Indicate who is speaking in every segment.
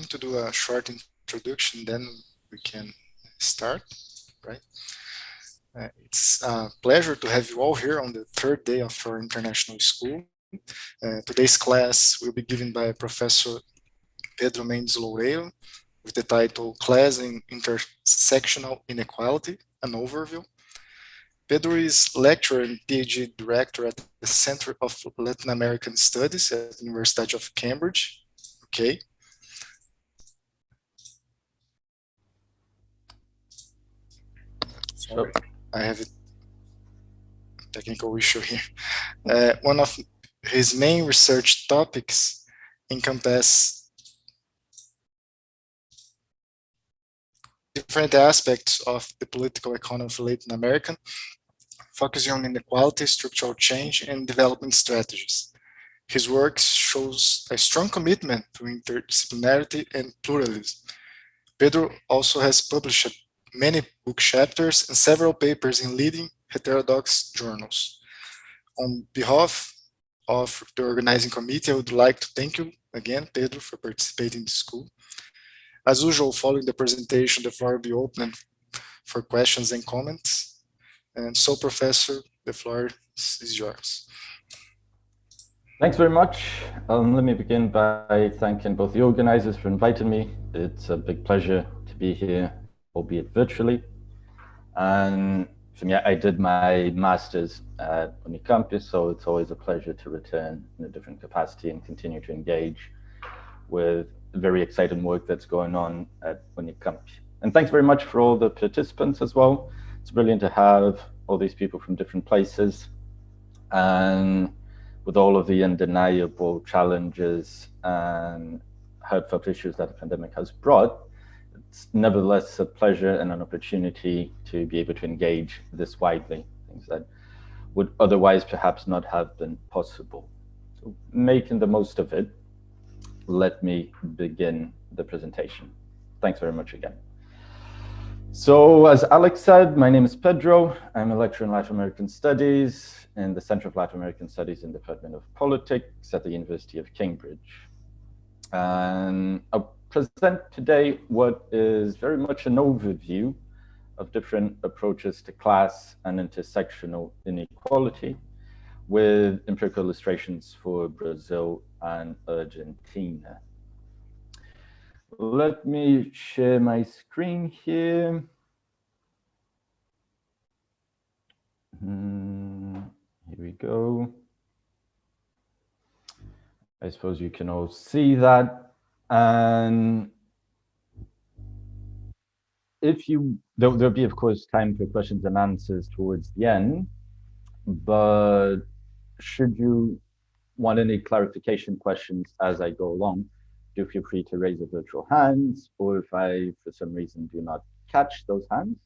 Speaker 1: to do a short introduction, then we can start, right? It's a pleasure to have you all here on the third day of our international school. Today's class will be given by Professor Pedro Loureiro with the title Class in Intersectional Inequality, an Overview. Pedro is lecturer and PhD director at the Center of Latin American Studies at the University of Cambridge, UK. Sorry, I have a technical issue here. One of his main research topics encompass different aspects of the political economy of Latin America, focusing on inequality, structural change, and development strategies. His work shows a strong commitment to interdisciplinarity and pluralism. Pedro also has published many book chapters and several papers in leading heterodox journals. On behalf of the organizing committee, I would like to thank you again, Pedro, for participating in the school. As usual, following the presentation, the floor will be open for questions and comments. And so, Professor, the floor is yours.
Speaker 2: Thanks very much. Let me begin by thanking both the organizers for inviting me. It's a big pleasure to be here, albeit virtually. And for me, I did my master's at Unicamp, so it's always a pleasure to return in a different capacity and continue to engage with the very exciting work that's going on at Unicamp. And thanks very much for all the participants as well. It's brilliant to have all these people from different places. And with all of the undeniable challenges and heartfelt issues that the pandemic has brought, it's nevertheless a pleasure and an opportunity to be able to engage this widely, things that would otherwise perhaps not have been possible. So making the most of it, let me begin the presentation. Thanks very much again. So as Alex said, my name is Pedro. I'm a lecturer in Latin American Studies in the Center of Latin American Studies in the Department of Politics at the University of Cambridge. And I'll present today what is very much an overview of different approaches to class and intersectional inequality, with empirical illustrations for Brazil and Argentina. Let me share my screen here. Here we go. I suppose you can all see that. And if you, there'll be, of course, time for questions and answers towards the end, but should you want any clarification questions as I go along, do feel free to raise your virtual hands, or if I, for some reason, do not catch those hands,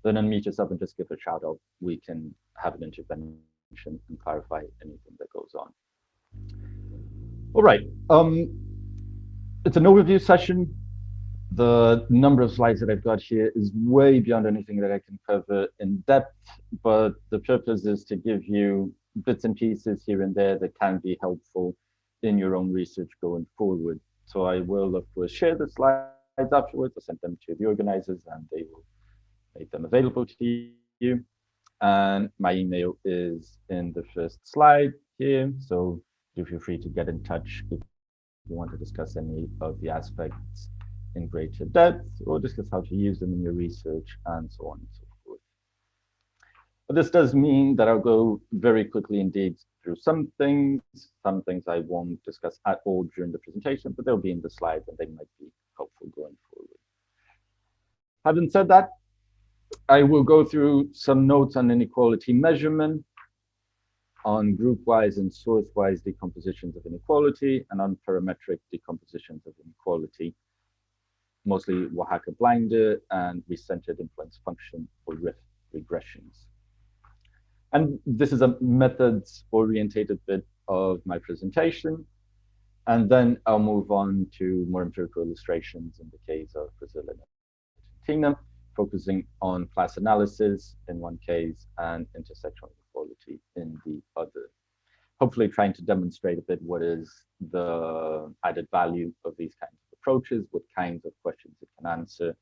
Speaker 2: then unmute yourself and just give a shout out. We can have an intervention and clarify anything that goes on. All right, it's an overview session. The number of slides that I've got here is way beyond anything that I can cover in depth, but the purpose is to give you bits and pieces here and there that can be helpful in your own research going forward. So I will, of course, share the slides afterwards. I'll send them to the organizers and they will make them available to you. And my email is in the first slide here. So do feel free to get in touch if you want to discuss any of the aspects in greater depth or discuss how to use them in your research and so on and so forth. But this does mean that I'll go very quickly indeed through some things I won't discuss at all during the presentation, but they'll be in the slides and they might be helpful going forward. Having said that, I will go through some notes on inequality measurement, on groupwise and sourcewise decompositions of inequality, and on parametric decompositions of inequality, mostly Oaxaca blinder and recentered influence function or RIF regressions. And this is a methods-orientated bit of my presentation. And then I'll move on to more empirical illustrations in the case of Brazil and Argentina, focusing on class analysis in one case and intersectional inequality in the other. Hopefully trying to demonstrate a bit what is the added value of these kinds of approaches, what kinds of questions it can answer,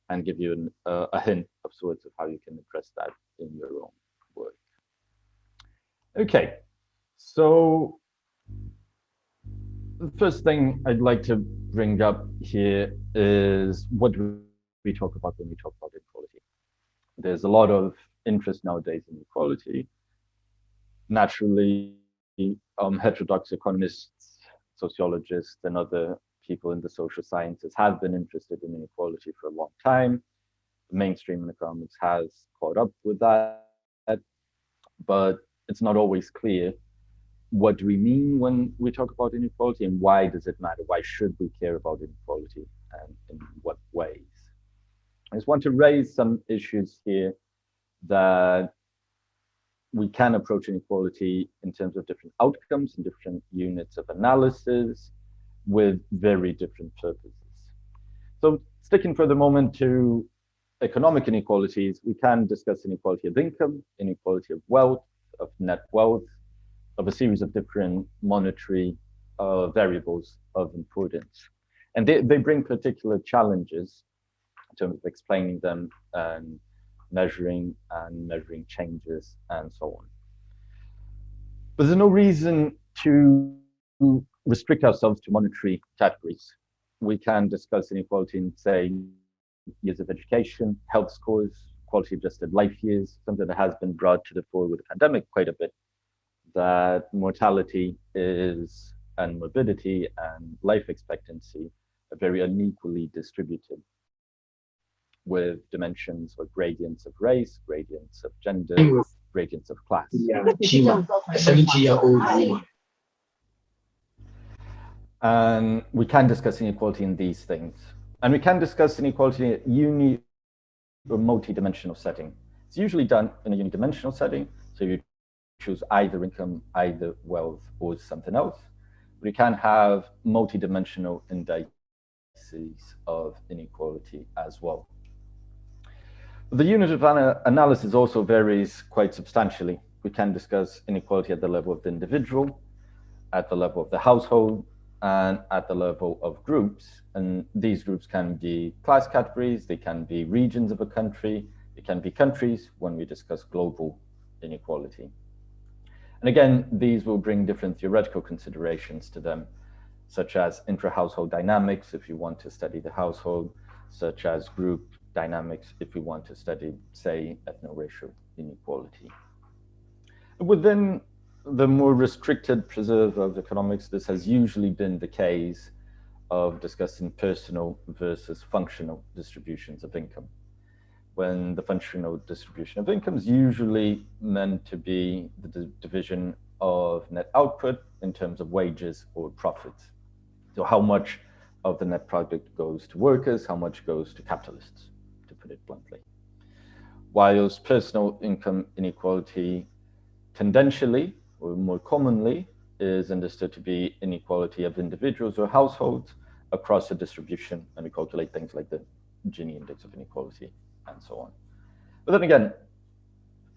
Speaker 2: and give you a hint of sorts of how you can address that in your own work. Okay, so the first thing I'd like to bring up here is what do we talk about when we talk about inequality. There's a lot of interest nowadays in equality. Naturally, heterodox economists, sociologists, and other people in the social sciences have been interested in inequality for a long time. The mainstream in economics has caught up with that, but it's not always clear what do we mean when we talk about inequality and why does it matter? Why should we care about inequality and in what ways? I just want to raise some issues here that we can approach inequality in terms of different outcomes and different units of analysis with very different purposes. So sticking for the moment to economic inequalities, we can discuss inequality of income, inequality of wealth, of net wealth, of a series of different monetary variables of importance. And they bring particular challenges in terms of explaining them and measuring changes and so on. But there's no reason to restrict ourselves to monetary categories. We can discuss inequality in, say, years of education, health scores, quality adjusted life years, something that has been brought to the fore with the pandemic quite a bit, that mortality is, and morbidity and life expectancy are very unequally distributed, with dimensions or gradients of race, gradients of gender, gradients of class.
Speaker 3: Yeah, a 70-year-old woman.
Speaker 2: And we can discuss inequality in these things. And we can discuss inequality in a uni or multi-dimensional setting. It's usually done in a unidimensional setting, so you choose either income, either wealth, or something else. But you can have multi-dimensional indices of inequality as well. The unit of analysis also varies quite substantially. We can discuss inequality at the level of the individual, at the level of the household, and at the level of groups. And these groups can be class categories, they can be regions of a country, it can be countries when we discuss global inequality. And again, these will bring different theoretical considerations to them, such as intra-household dynamics, if you want to study the household, such as group dynamics, if we want to study, say, ethno-racial inequality. Within the more restricted preserve of economics, this has usually been the case of discussing personal versus functional distributions of income, when the functional distribution of income is usually meant to be the division of net output in terms of wages or profits. So how much of the net product goes to workers, how much goes to capitalists, to put it bluntly. Whilst personal income inequality tendentially, or more commonly, is understood to be inequality of individuals or households across a distribution, and we calculate things like the Gini index of inequality and so on. But then again,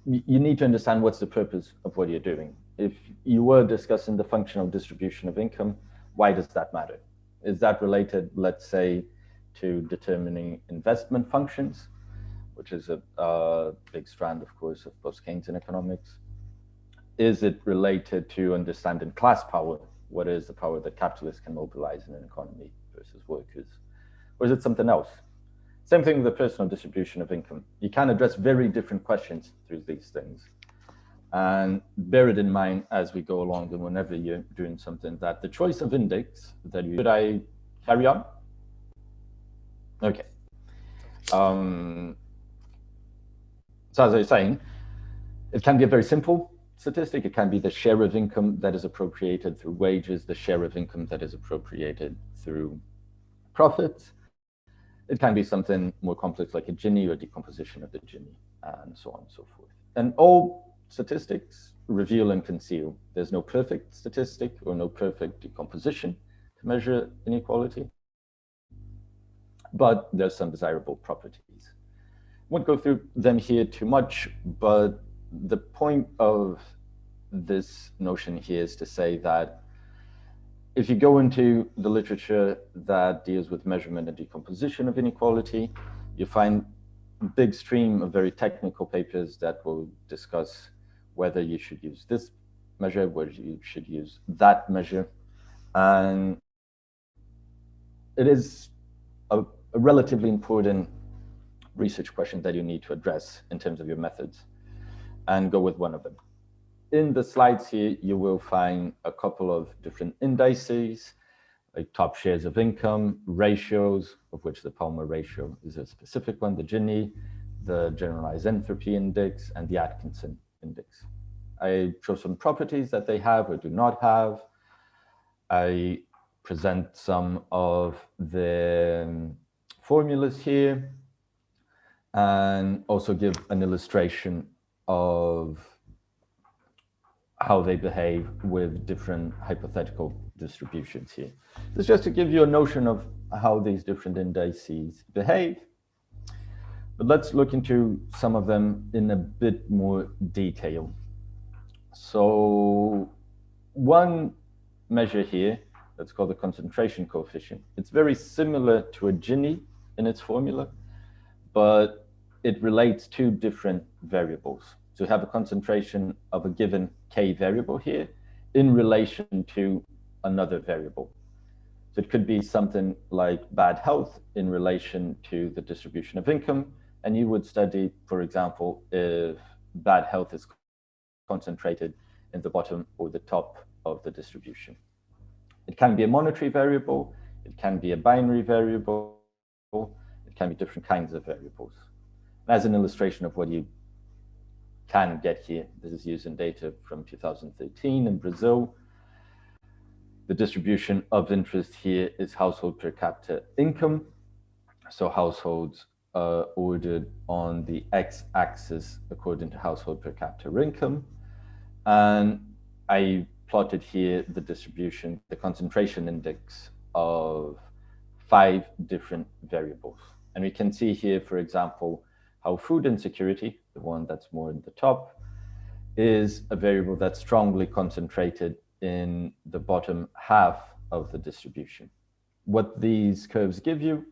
Speaker 2: you need to understand what's the purpose of what you're doing. If you were discussing the functional distribution of income, why does that matter? Is that related, let's say, to determining investment functions, which is a big strand, of course, of post-Keynesian economics? Is it related to understanding class power? What is the power that capitalists can mobilize in an economy versus workers? Or is it something else? Same thing with the personal distribution of income. You can address very different questions through these things. And bear it in mind as we go along, and whenever you're doing something, that the choice of index that you... Should I carry on? Okay. So as I was saying, it can be a very simple statistic. It can be the share of income that is appropriated through wages, the share of income that is appropriated through profits. It can be something more complex like a Gini or decomposition of the Gini, and so on and so forth. And all statistics reveal and conceal. There's no perfect statistic or no perfect decomposition to measure inequality, but there's some desirable properties. I won't go through them here too much, but the point of this notion here is to say that if you go into the literature that deals with measurement and decomposition of inequality, you find a big stream of very technical papers that will discuss whether you should use this measure, whether you should use that measure. And it is a relatively important research question that you need to address in terms of your methods, and go with one of them. In the slides here, you will find a couple of different indices, like top shares of income, ratios, of which the Palmer ratio is a specific one, the Gini, the generalized entropy index, and the Atkinson index. I show some properties that they have or do not have. I present some of the formulas here, and also give an illustration of how they behave with different hypothetical distributions here. This is just to give you a notion of how these different indices behave. But let's look into some of them in a bit more detail. So one measure here, that's called the concentration coefficient. It's very similar to a Gini in its formula, but it relates to different variables. So you have a concentration of a given K variable here in relation to another variable. So it could be something like bad health in relation to the distribution of income. And you would study, for example, if bad health is concentrated in the bottom or the top of the distribution. It can be a monetary variable. It can be a binary variable. It can be different kinds of variables. As an illustration of what you can get here, this is using data from 2013 in Brazil. The distribution of interest here is household per capita income. So households are ordered on the x-axis according to household per capita income. And I plotted here the distribution, the concentration index of 5 different variables. And we can see here, for example, how food insecurity, the one that's more in the top, is a variable that's strongly concentrated in the bottom half of the distribution. What these curves give you,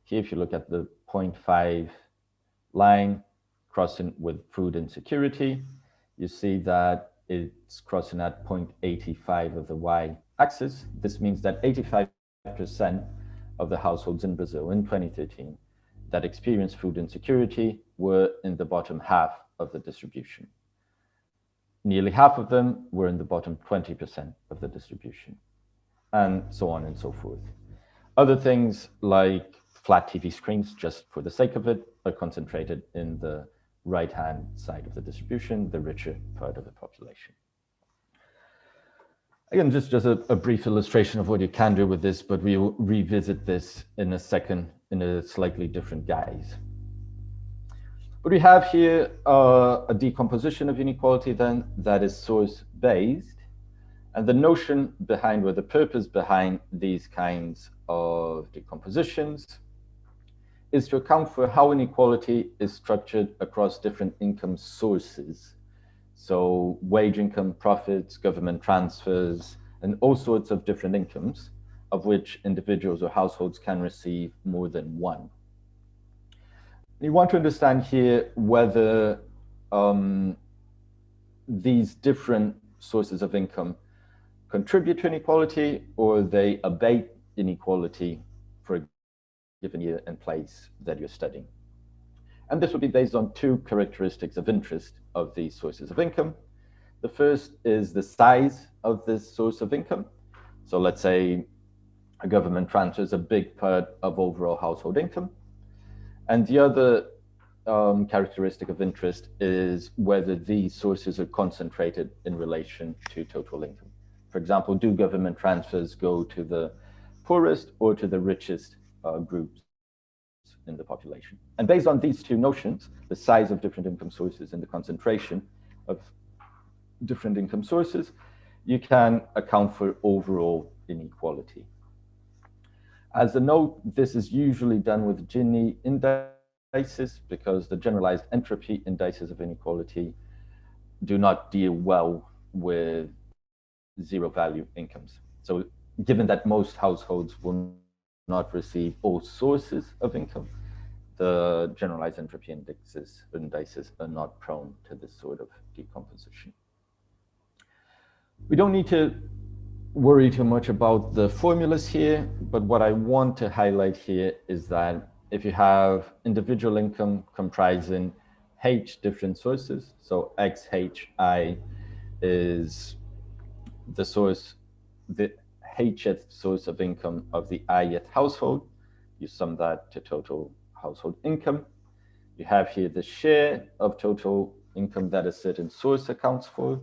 Speaker 2: here if you look at the 0.5 line crossing with food insecurity, you see that it's crossing at 0.85 of the y-axis. This means that 85% of the households in Brazil in 2013 that experienced food insecurity were in the bottom half of the distribution. Nearly half of them were in the bottom 20% of the distribution, and so on and so forth. Other things like flat TV screens, just for the sake of it, are concentrated in the right-hand side of the distribution, the richer part of the population. Again, just a brief illustration of what you can do with this, but we will revisit this in a second in a slightly different guise. But we have here a decomposition of inequality then that is source-based. And the notion behind, or the purpose behind these kinds of decompositions is to account for how inequality is structured across different income sources. So wage income, profits, government transfers, and all sorts of different incomes of which individuals or households can receive more than one. You want to understand here whether these different sources of income contribute to inequality or they abate inequality for a given year and place that you're studying. And this would be based on 2 characteristics of interest of these sources of income. The first is the size of this source of income. So let's say a government transfer is a big part of overall household income. And the other characteristic of interest is whether these sources are concentrated in relation to total income. For example, do government transfers go to the poorest or to the richest groups in the population? And based on these 2 notions, the size of different income sources and the concentration of different income sources, you can account for overall inequality. As a note, this is usually done with Gini indices because the generalized entropy indices of inequality do not deal well with 0 value incomes. So given that most households will not receive all sources of income, the generalized entropy indices are not prone to this sort of decomposition. We don't need to worry too much about the formulas here, but what I want to highlight here is that if you have individual income comprising H different sources, so XHI is the source, the Hth source of income of the Ith household, you sum that to total household income. You have here the share of total income that a certain source accounts for.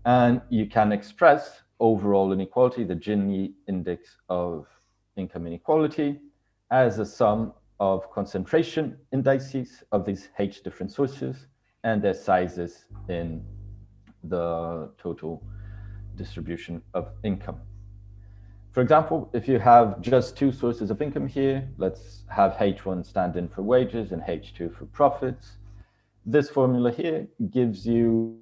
Speaker 2: And you can express overall inequality, the Gini index of income inequality, as a sum of concentration indices of these H different sources and their sizes in the total distribution of income. For example, if you have just two sources of income here, let's have H1 stand in for wages and H2 for profits. This formula here gives you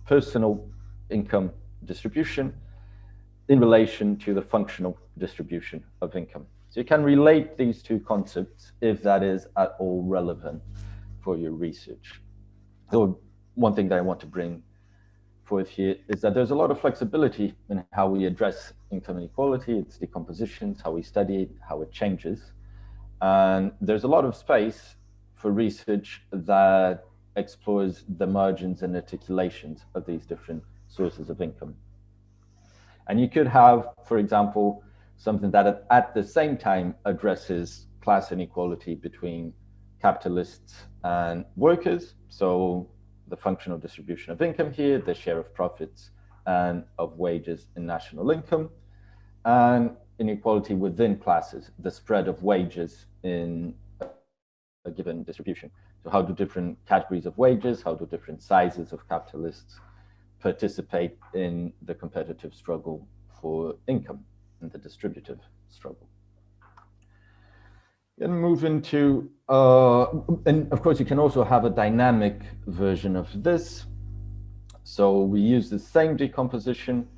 Speaker 2: personal income distribution in relation to the functional distribution of income. So you can relate these two concepts if that is at all relevant for your research. So one thing that I want to bring forth here is that there's a lot of flexibility in how we address income inequality, its decompositions, how we study it, how it changes. And there's a lot of space for research that explores the margins and articulations of these different sources of income. And you could have, for example, something that at the same time addresses class inequality between capitalists and workers. So the functional distribution of income here, the share of profits and of wages in national income, and inequality within classes, the spread of wages in a given distribution. So how do different categories of wages, how do different sizes of capitalists participate in the competitive struggle for income and the distributive struggle? Then move into, and of course you can also have a dynamic version of this. So we use the same decomposition,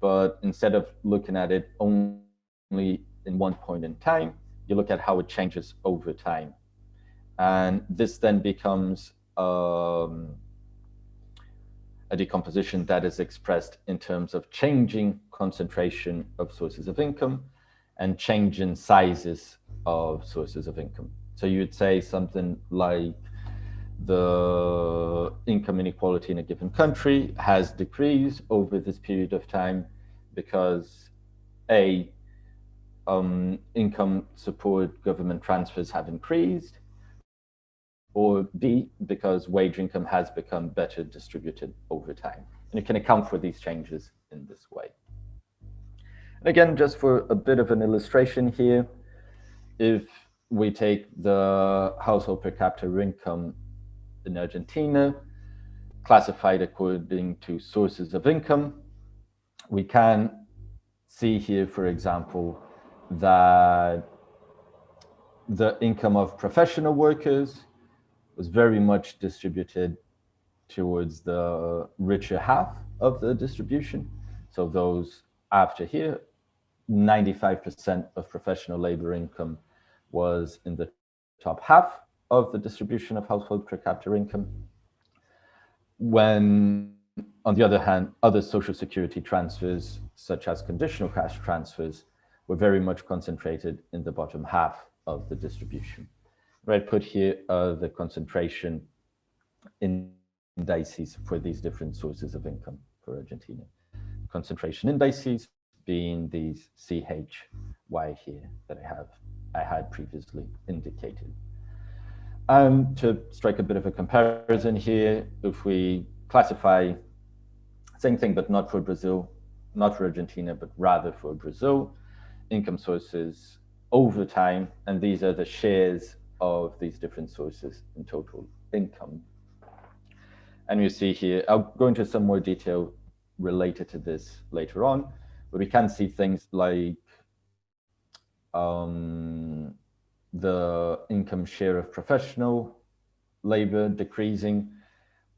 Speaker 2: but instead of looking at it only in one point in time, you look at how it changes over time. And this then becomes a decomposition that is expressed in terms of changing concentration of sources of income and change in sizes of sources of income. So you would say something like the income inequality in a given country has decreased over this period of time because A, income support government transfers have increased, or B, because wage income has become better distributed over time. And you can account for these changes in this way. And again, just for a bit of an illustration here, if we take the household per capita income in Argentina, classified according to sources of income, we can see here, for example, that the income of professional workers was very much distributed towards the richer half of the distribution. So those after here, 95% of professional labor income was in the top half of the distribution of household per capita income. When, on the other hand, other social security transfers, such as conditional cash transfers, were very much concentrated in the bottom half of the distribution. Right, put here the concentration indices for these different sources of income for Argentina. Concentration indices being these CHY here that I had previously indicated. And to strike a bit of a comparison here, if we classify, same thing, but not for Brazil, not for Argentina, but rather for Brazil, income sources over time, and these are the shares of these different sources in total income. And you see here, I'll go into some more detail related to this later on, but we can see things like the income share of professional labor decreasing,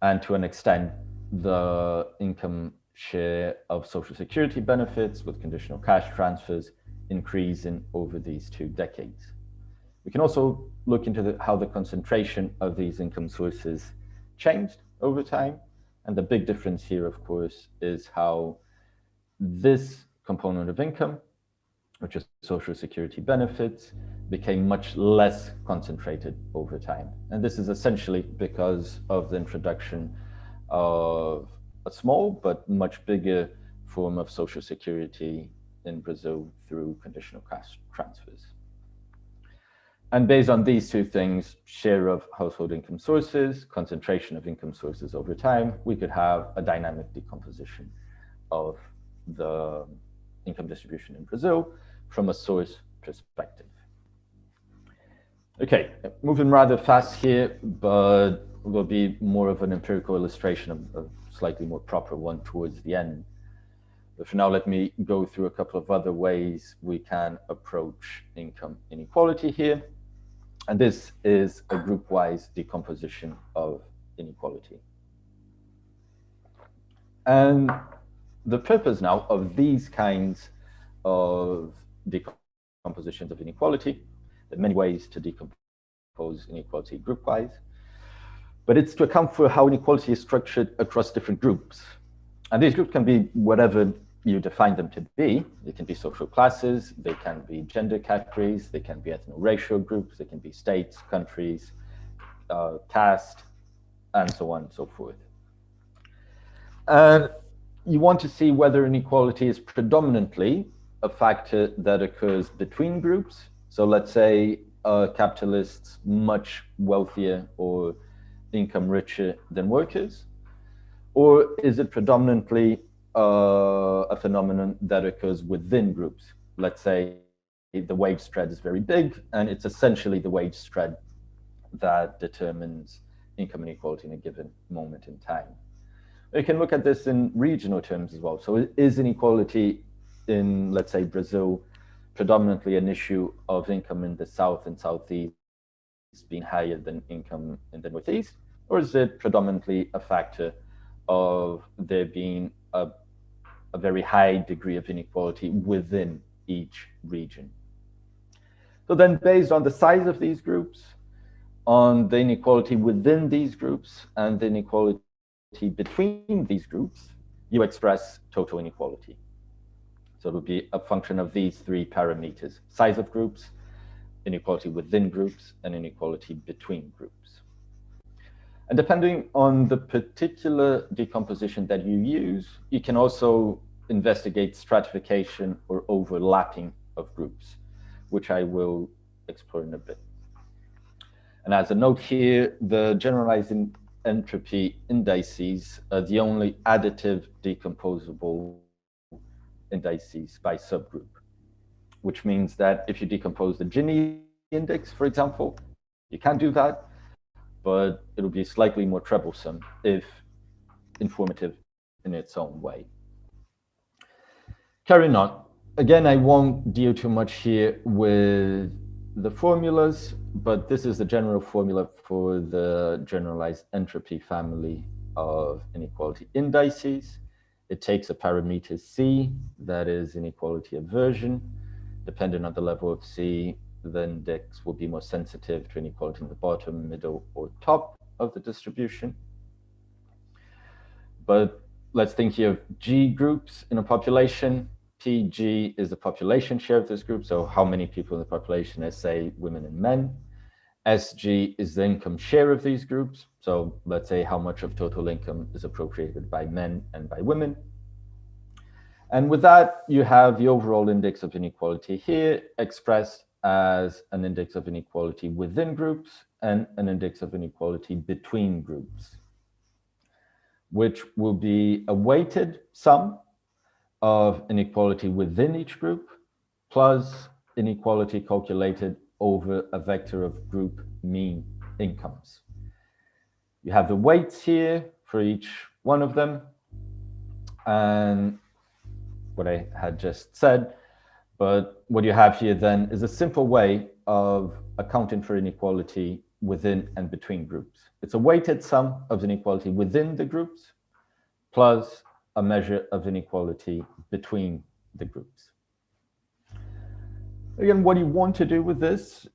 Speaker 2: and to an extent, the income share of social security benefits with conditional cash transfers increasing over these 2 decades. We can also look into how the concentration of these income sources changed over time. And the big difference here, of course, is how this component of income, which is social security benefits, became much less concentrated over time. And this is essentially because of the introduction of a small but much bigger form of social security in Brazil through conditional cash transfers. And based on these 2 things, share of household income sources, concentration of income sources over time, we could have a dynamic decomposition of the income distribution in Brazil from a source perspective. Okay, moving rather fast here, but will be more of an empirical illustration of a slightly more proper one towards the end. But for now, let me go through a couple of other ways we can approach income inequality here. And this is a group-wise decomposition of inequality. And the purpose now of these kinds of decompositions of inequality, there are many ways to decompose inequality group-wise, but it's to account for how inequality is structured across different groups. And these groups can be whatever you define them to be. They can be social classes, they can be gender categories, they can be ethno-racial groups, they can be states, countries, caste, and so on and so forth. And you want to see whether inequality is predominantly a factor that occurs between groups. So let's say capitalists much wealthier or income richer than workers, or is it predominantly a phenomenon that occurs within groups? Let's say the wage spread is very big, and it's essentially the wage spread that determines income inequality in a given moment in time. You can look at this in regional terms as well. So is inequality in, let's say, Brazil, predominantly an issue of income in the South and Southeast being higher than income in the Northeast? Or is it predominantly a factor of there being a very high degree of inequality within each region? So then, based on the size of these groups, on the inequality within these groups, and the inequality between these groups, you express total inequality. So it will be a function of these 3 parameters: size of groups, inequality within groups, and inequality between groups. And depending on the particular decomposition that you use, you can also investigate stratification or overlapping of groups, which I will explore in a bit. And as a note here, the generalizing entropy indices are the only additive decomposable indices by subgroup, which means that if you decompose the Gini index, for example, you can do that, but it'll be slightly more troublesome if informative in its own way. Carrying on, again, I won't deal too much here with the formulas, but this is the general formula for the generalized entropy family of inequality indices. It takes a parameter C, that is inequality aversion. Depending on the level of C, the index will be more sensitive to inequality in the bottom, middle, or top of the distribution. But let's think here of G groups in a population. PG is the population share of this group, so how many people in the population is, say, women and men. SG is the income share of these groups, so let's say how much of total income is appropriated by men and by women. And with that, you have the overall index of inequality here expressed as an index of inequality within groups and an index of inequality between groups, which will be a weighted sum of inequality within each group plus inequality calculated over a vector of group mean incomes. You have the weights here for each one of them, and what I had just said, but what you have here then is a simple way of accounting for inequality within and between groups. It's a weighted sum of inequality within the groups plus a measure of inequality between the groups. Again, what you want to do with this,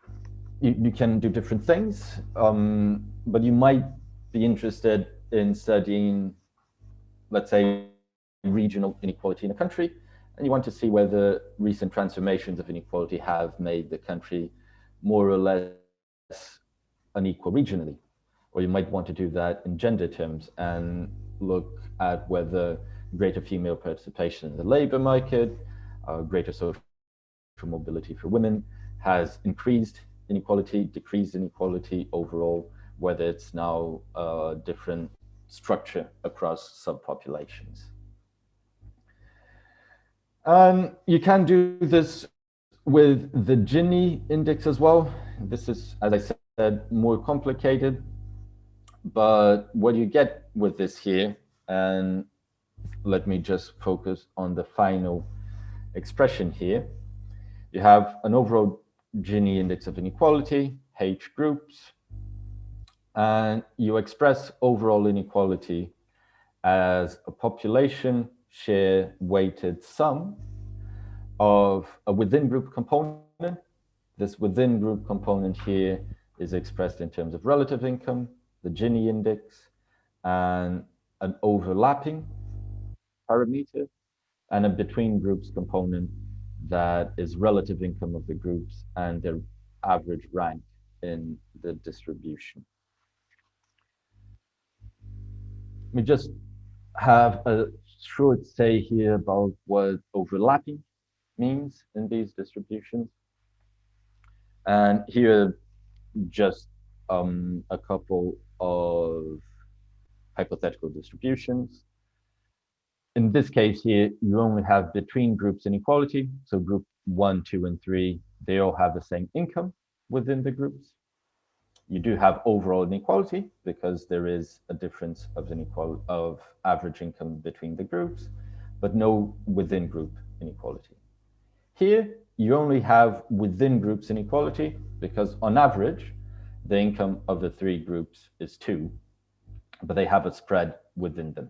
Speaker 2: you can do different things, but you might be interested in studying, let's say, regional inequality in a country, and you want to see whether recent transformations of inequality have made the country more or less unequal regionally. Or you might want to do that in gender terms and look at whether greater female participation in the labor market, greater social mobility for women has increased inequality, decreased inequality overall, whether it's now a different structure across subpopulations. And you can do this with the Gini index as well. This is, as I said, more complicated, but what you get with this here, and let me just focus on the final expression here. You have an overall Gini index of inequality, H groups, and you express overall inequality as a population share weighted sum of a within group component. This within group component here is expressed in terms of relative income, the Gini index, and an overlapping parameter, and a between groups component that is relative income of the groups and their average rank in the distribution. Let me just have a short say here about what overlapping means in these distributions. And here, just a couple of hypothetical distributions. In this case here, you only have between groups inequality. So group 1, 2, and 3, they all have the same income within the groups. You do have overall inequality because there is a difference of average income between the groups, but no within group inequality. Here, you only have within groups inequality because on average, the income of the three groups is 2, but they have a spread within them.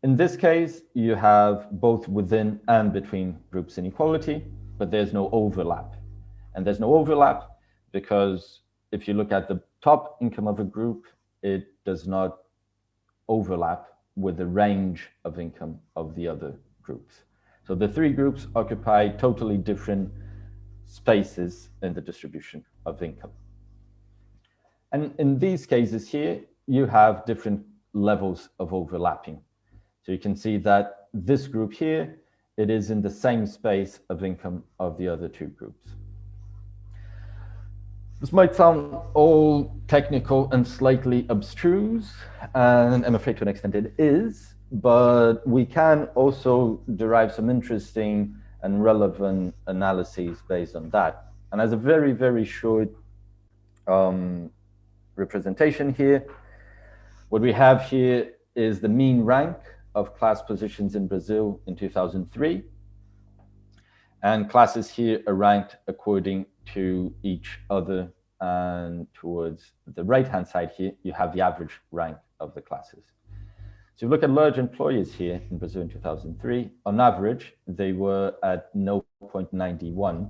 Speaker 2: In this case, you have both within and between groups inequality, but there's no overlap. And there's no overlap because if you look at the top income of a group, it does not overlap with the range of income of the other groups. So the three groups occupy totally different spaces in the distribution of income. And in these cases here, you have different levels of overlapping. So you can see that this group here, it is in the same space of income of the other two groups. This might sound all technical and slightly abstruse, and I'm afraid to an extent it is, but we can also derive some interesting and relevant analyses based on that. And as a very, very short representation here, what we have here is the mean rank of class positions in Brazil in 2003. And classes here are ranked according to each other, and towards the right-hand side here, you have the average rank of the classes. So if you look at large employers here in Brazil in 2003, on average, they were at 0.91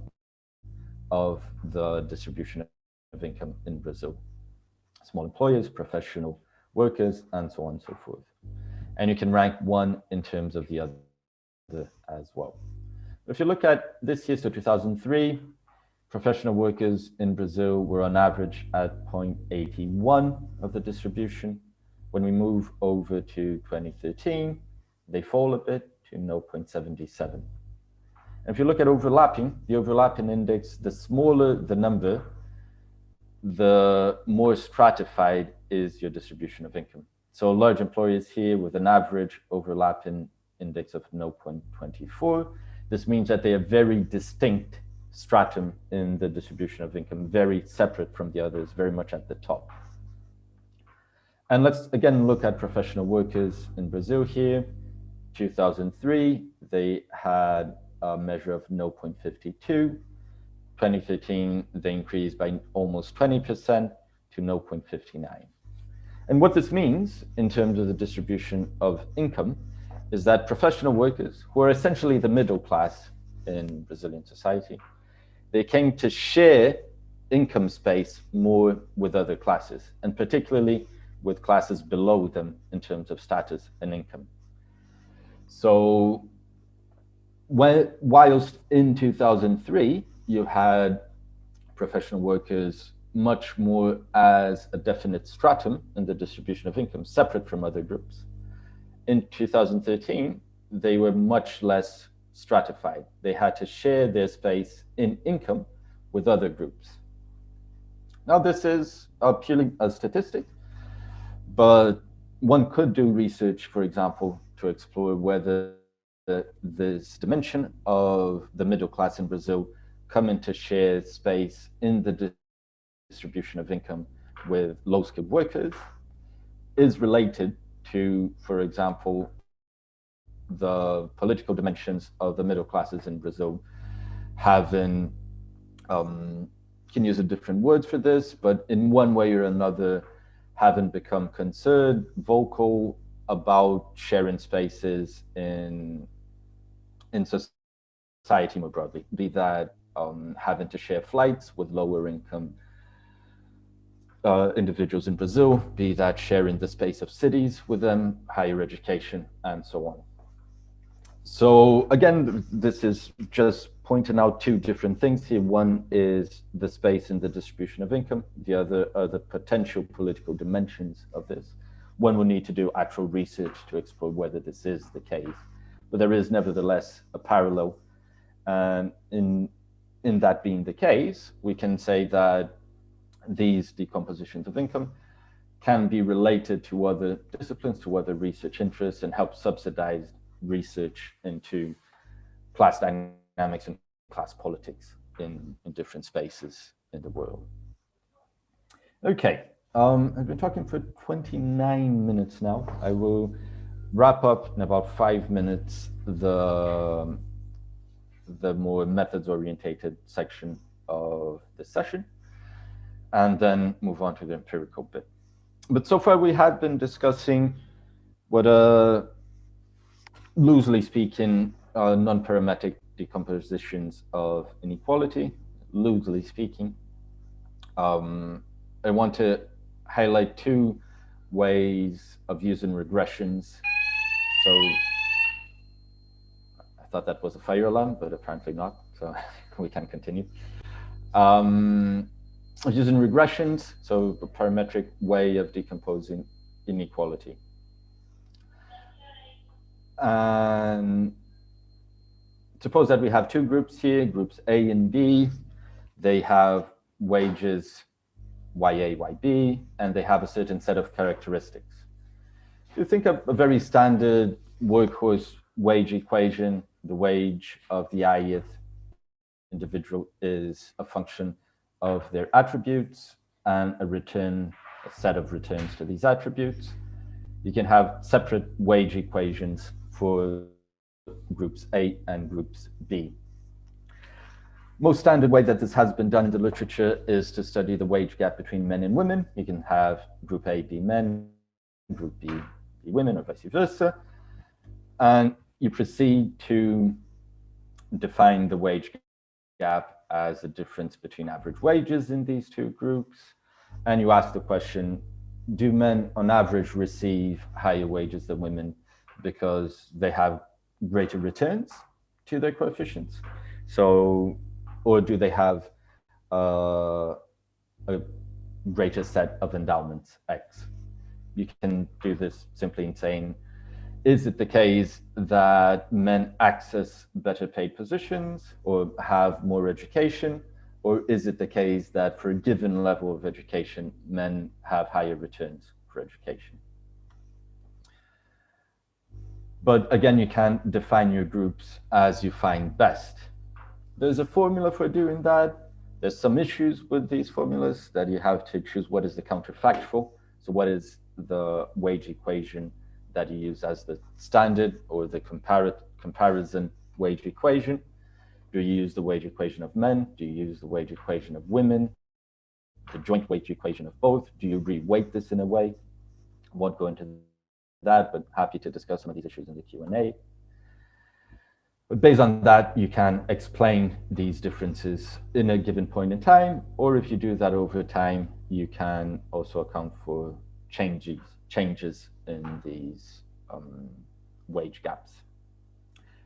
Speaker 2: of the distribution of income in Brazil. Small employers, professional workers, and so on and so forth. And you can rank one in terms of the other as well. If you look at this year, so 2003, professional workers in Brazil were on average at 0.81 of the distribution. When we move over to 2013, they fall a bit to 0.77. And if you look at overlapping, the overlapping index, the smaller the number, the more stratified is your distribution of income. So large employers here with an average overlapping index of 0.24. This means that they are very distinct stratum in the distribution of income, very separate from the others, very much at the top. And let's again look at professional workers in Brazil here. 2003, they had a measure of 0.52. 2013, they increased by almost 20% to 0.59. And what this means in terms of the distribution of income is that professional workers, who are essentially the middle class in Brazilian society, they came to share income space more with other classes, and particularly with classes below them in terms of status and income. So whilst in 2003, you had professional workers much more as a definite stratum in the distribution of income, separate from other groups. In 2013, they were much less stratified. They had to share their space in income with other groups. Now, this is purely a statistic, but one could do research, for example, to explore whether this dimension of the middle class in Brazil come into share space in the distribution of income with low-skilled workers is related to, for example, the political dimensions of the middle classes in Brazil having, can use a different words for this, but in one way or another, having become concerned, vocal about sharing spaces in society more broadly, be that having to share flights with lower income individuals in Brazil, be that sharing the space of cities with them, higher education, and so on. So again, this is just pointing out two different things here. One is the space in the distribution of income. The other are the potential political dimensions of this. One will need to do actual research to explore whether this is the case. But there is nevertheless a parallel. And in that being the case, we can say that these decompositions of income can be related to other disciplines, to other research interests, and help subsidize research into class dynamics and class politics in different spaces in the world. Okay, I've been talking for 29 minutes now. I will wrap up in about 5 minutes the more methods-orientated section of the session, and then move on to the empirical bit. But so far we had been discussing what loosely speaking, non-parametric decompositions of inequality, loosely speaking. I want to highlight two ways of using regressions. So I thought that was a fire alarm, but apparently not, so we can continue. Using regressions, so a parametric way of decomposing inequality. And suppose that we have two groups here, groups A and B. They have wages YA, YB, and they have a certain set of characteristics. You think of a very standard workhorse wage equation. The wage of the ith individual is a function of their attributes and a set of returns to these attributes. You can have separate wage equations for groups A and groups B. Most standard way that this has been done in the literature is to study the wage gap between men and women. You can have group A be men, group B be women, or vice versa. And you proceed to define the wage gap as the difference between average wages in these two groups. And you ask the question, do men on average receive higher wages than women because they have greater returns to their coefficients? So, or do they have a greater set of endowments X? You can do this simply in saying, is it the case that men access better paid positions or have more education? Or is it the case that for a given level of education, men have higher returns for education? But again, you can define your groups as you find best. There's a formula for doing that. There's some issues with these formulas that you have to choose what is the counterfactual. So what is the wage equation that you use as the standard or the comparison wage equation? Do you use the wage equation of men? Do you use the wage equation of women? The joint wage equation of both? Do you reweight this in a way? Won't go into that, but happy to discuss some of these issues in the Q&A. But based on that, you can explain these differences in a given point in time, or if you do that over time, you can also account for changes in these wage gaps.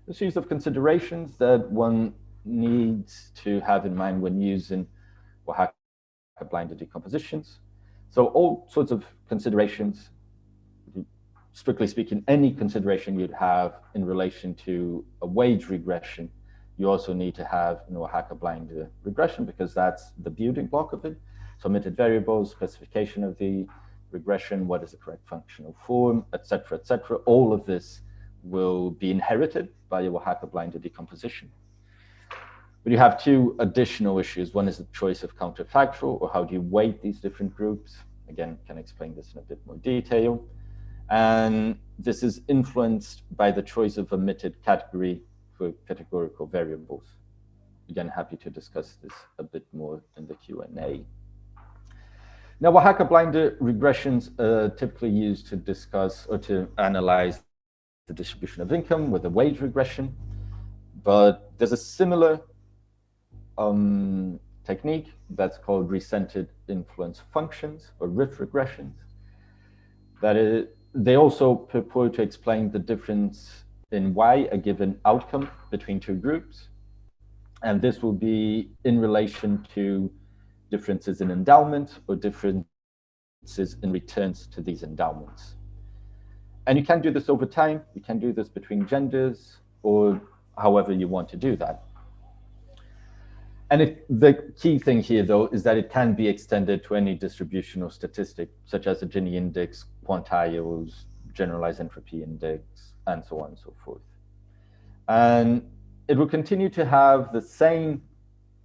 Speaker 2: The series of considerations that one needs to have in mind when using Oaxaca-blinded decompositions. So all sorts of considerations, strictly speaking, any consideration you'd have in relation to a wage regression, you also need to have an Oaxaca-blinded regression, because that's the building block of it. So omitted variables, specification of the regression, what is the correct functional form, et cetera, all of this will be inherited by a Oaxaca-blinded decomposition. But you have two additional issues. One is the choice of counterfactual, or how do you weight these different groups? Again, can explain this in a bit more detail. And this is influenced by the choice of omitted category for categorical variables. Again, happy to discuss this a bit more in the Q&A. Now, Oaxaca-blinded regressions are typically used to discuss or to analyze the distribution of income with a wage regression, but there's a similar technique that's called recentered influence functions, or RIF regressions. That is, they also purport to explain the difference in Y, a given outcome between two groups. And this will be in relation to differences in endowment or differences in returns to these endowments. And you can do this over time. You can do this between genders, or however you want to do that. And the key thing here, though, is that it can be extended to any distributional statistic, such as the Gini index, quantiles, generalized entropy index, and so on and so forth. And it will continue to have the same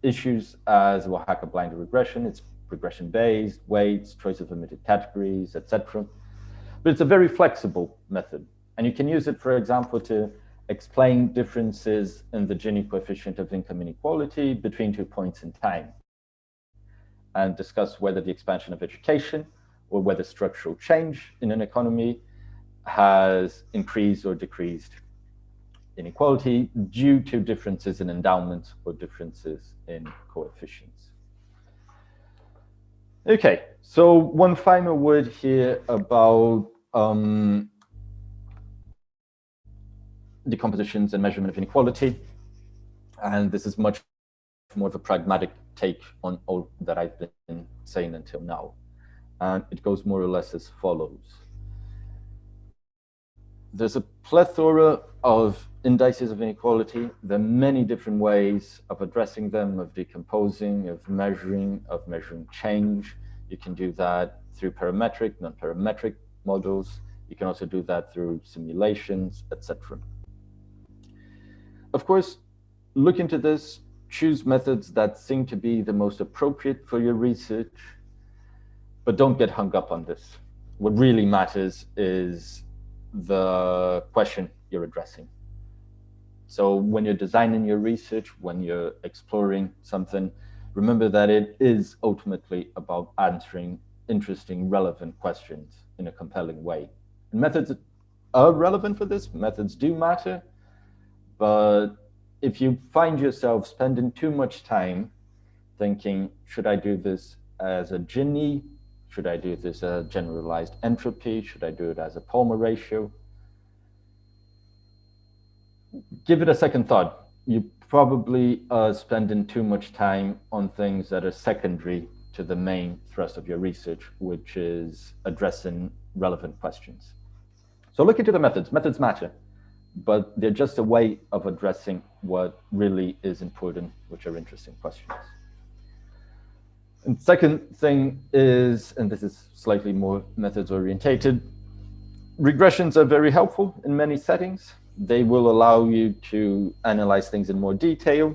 Speaker 2: issues as Oaxaca-blinded regression. It's regression-based, weights, choice of omitted categories, etc. But it's a very flexible method. And you can use it, for example, to explain differences in the Gini coefficient of income inequality between 2 points in time, and discuss whether the expansion of education or whether structural change in an economy has increased or decreased inequality due to differences in endowments or differences in coefficients. Okay, so one final word here about decompositions and measurement of inequality. And this is much more of a pragmatic take on all that I've been saying until now. And it goes more or less as follows. There's a plethora of indices of inequality. There are many different ways of addressing them, of decomposing, of measuring change. You can do that through parametric, non-parametric models. You can also do that through simulations, etc. Of course, look into this, choose methods that seem to be the most appropriate for your research, but don't get hung up on this. What really matters is the question you're addressing. So when you're designing your research, when you're exploring something, remember that it is ultimately about answering interesting, relevant questions in a compelling way. And methods are relevant for this. Methods do matter. But if you find yourself spending too much time thinking, should I do this as a Gini? Should I do this as generalized entropy? Should I do it as a Palmer ratio? Give it a second thought. You probably are spending too much time on things that are secondary to the main thrust of your research, which is addressing relevant questions. So look into the methods. Methods matter, but they're just a way of addressing what really is important, which are interesting questions. And second thing is, and this is slightly more methods orientated, regressions are very helpful in many settings. They will allow you to analyze things in more detail,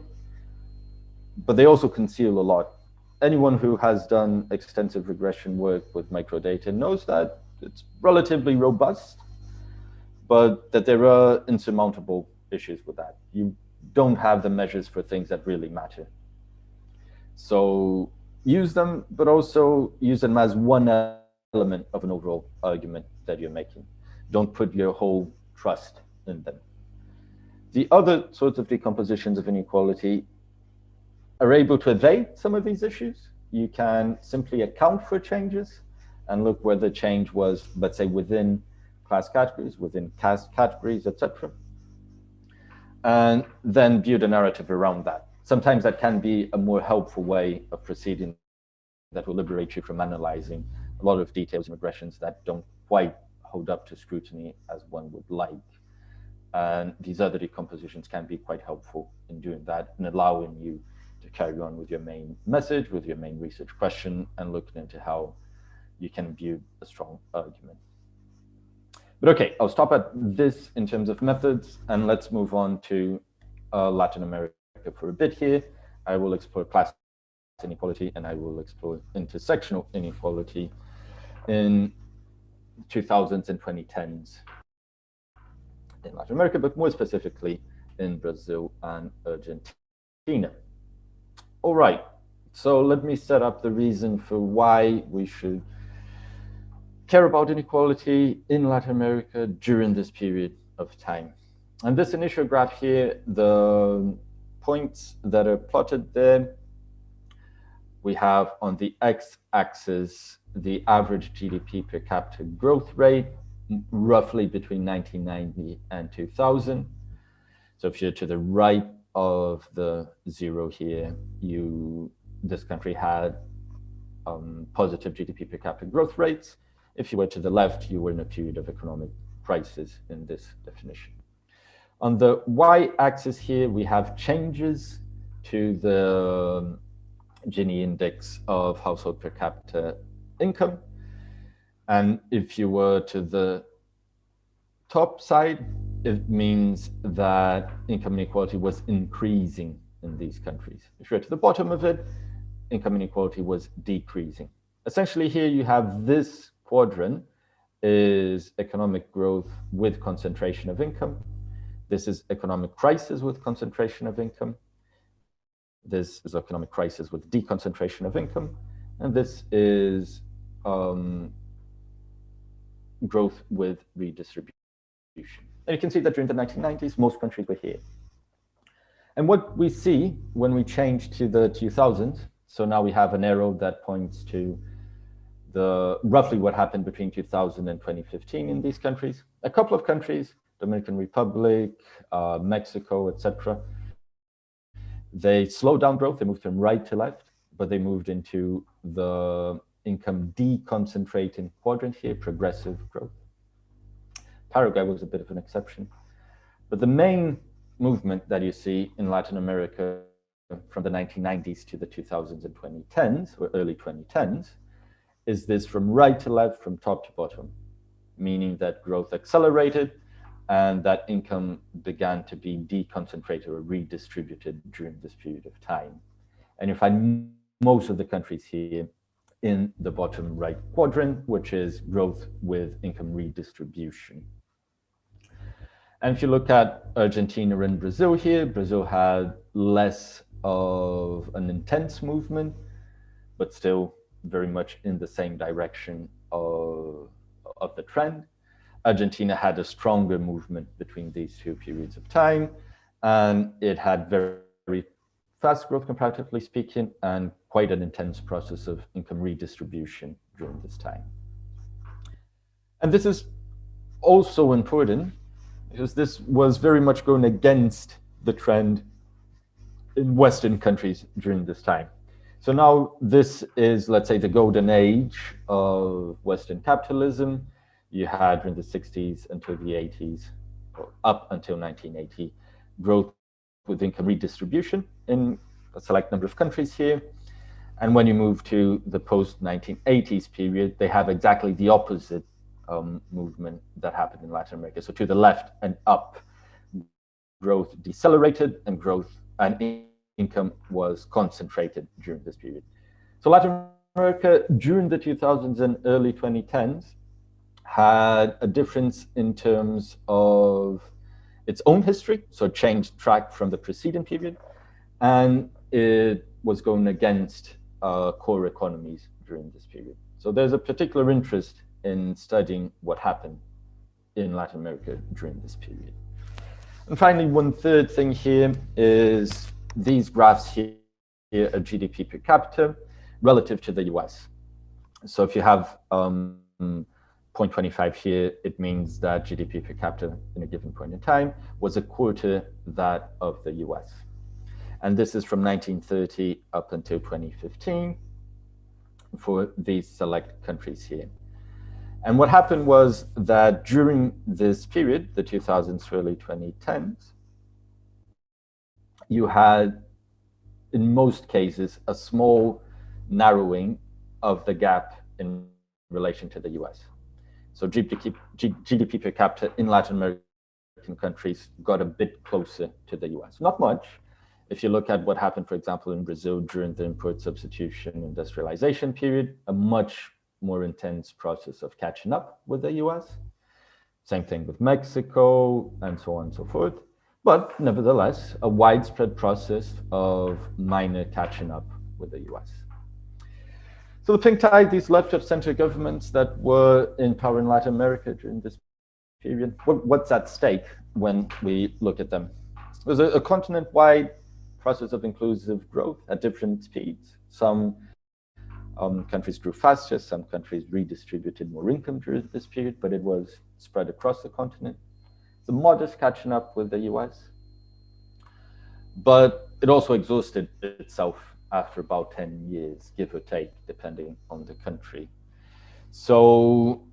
Speaker 2: but they also conceal a lot. Anyone who has done extensive regression work with microdata knows that it's relatively robust, but that there are insurmountable issues with that. You don't have the measures for things that really matter. So use them, but also use them as one element of an overall argument that you're making. Don't put your whole trust in them. The other sorts of decompositions of inequality are able to evade some of these issues. You can simply account for changes and look where the change was, let's say, within class categories, within caste categories, etc. And then build a narrative around that. Sometimes that can be a more helpful way of proceeding that will liberate you from analyzing a lot of details and regressions that don't quite hold up to scrutiny as one would like. And these other decompositions can be quite helpful in doing that and allowing you to carry on with your main message, with your main research question, and looking into how you can build a strong argument. But okay, I'll stop at this in terms of methods, and let's move on to Latin America for a bit here. I will explore class inequality, and I will explore intersectional inequality in 2000s and 2010s in Latin America, but more specifically in Brazil and Argentina. All right, so let me set up the reason for why we should care about inequality in Latin America during this period of time. And this initial graph here, the points that are plotted there, we have on the x-axis the average GDP per capita growth rate, roughly between 1990 and 2000. So if you're to the right of the zero here, this country had positive GDP per capita growth rates. If you were to the left, you were in a period of economic crisis in this definition. On the y-axis here, we have changes to the Gini index of household per capita income. And if you were to the top side, it means that income inequality was increasing in these countries. If you're to the bottom of it, income inequality was decreasing. Essentially here you have this quadrant is economic growth with concentration of income. This is economic crisis with concentration of income. This is economic crisis with deconcentration of income. And this is growth with redistribution. And you can see that during the 1990s, most countries were here. And what we see when we change to the 2000s, so now we have an arrow that points to roughly what happened between 2000 and 2015 in these countries. A couple of countries, Dominican Republic, Mexico, etc., they slowed down growth. They moved from right to left, but they moved into the income deconcentrating quadrant here, progressive growth. Paraguay was a bit of an exception. But the main movement that you see in Latin America from the 1990s to the 2000s and 2010s, or early 2010s, is this from right to left, from top to bottom, meaning that growth accelerated and that income began to be deconcentrated or redistributed during this period of time. And you find most of the countries here in the bottom right quadrant, which is growth with income redistribution. And if you look at Argentina and Brazil here, Brazil had less of an intense movement, but still very much in the same direction of the trend. Argentina had a stronger movement between these two periods of time, and it had very, very fast growth, comparatively speaking, and quite an intense process of income redistribution during this time. And this is also important because this was very much going against the trend in Western countries during this time. So now this is, let's say, the golden age of Western capitalism. You had during the 60s until the 80s, or up until 1980, growth with income redistribution in a select number of countries here. And when you move to the post-1980s period, they have exactly the opposite movement that happened in Latin America. So to the left and up, growth decelerated and growth and income was concentrated during this period. So Latin America during the 2000s and early 2010s had a difference in terms of its own history, so it changed track from the preceding period, and it was going against core economies during this period. So there's a particular interest in studying what happened in Latin America during this period. And finally, one third thing here is these graphs here of GDP per capita relative to the US. So if you have 0.25 here, it means that GDP per capita in a given point in time was a quarter that of the US. And this is from 1930 up until 2015 for these select countries here. And what happened was that during this period, the 2000s, early 2010s, you had, in most cases, a small narrowing of the gap in relation to the US. So GDP per capita in Latin American countries got a bit closer to the US. Not much. If you look at what happened, for example, in Brazil during the import substitution industrialization period, a much more intense process of catching up with the US. Same thing with Mexico, and so on and so forth. But nevertheless, a widespread process of minor catching up with the US. So the pink tide, these left of center governments that were in power in Latin America during this period, what's at stake when we look at them? There's a continent-wide process of inclusive growth at different speeds. Some countries grew faster, some countries redistributed more income during this period, but it was spread across the continent. It's a modest catching up with the US, but it also exhausted itself after about 10 years, give or take, depending on the country. So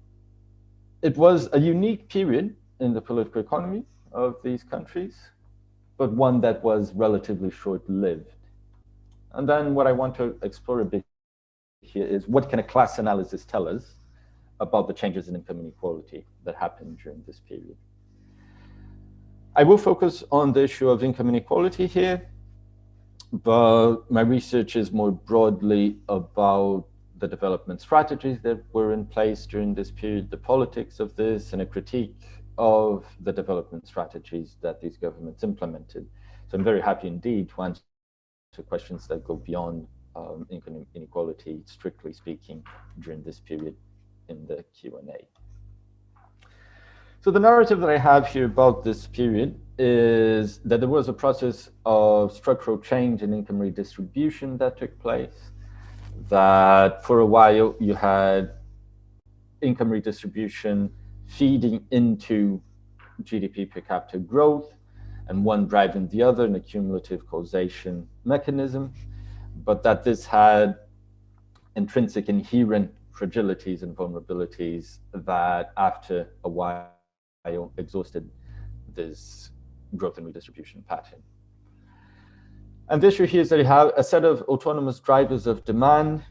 Speaker 2: it was a unique period in the political economy of these countries, but one that was relatively short-lived. And then what I want to explore a bit here is what can a class analysis tell us about the changes in income inequality that happened during this period. I will focus on the issue of income inequality here, but my research is more broadly about the development strategies that were in place during this period, the politics of this, and a critique of the development strategies that these governments implemented. So I'm very happy indeed to answer questions that go beyond income inequality, strictly speaking, during this period in the Q&A. So the narrative that I have here about this period is that there was a process of structural change in income redistribution that took place, that for a while you had income redistribution feeding into GDP per capita growth, and one driving the other, an accumulative causation mechanism, but that this had intrinsic inherent fragilities and vulnerabilities that after a while exhausted this growth and redistribution pattern. And the issue here is that you have a set of autonomous drivers of demand,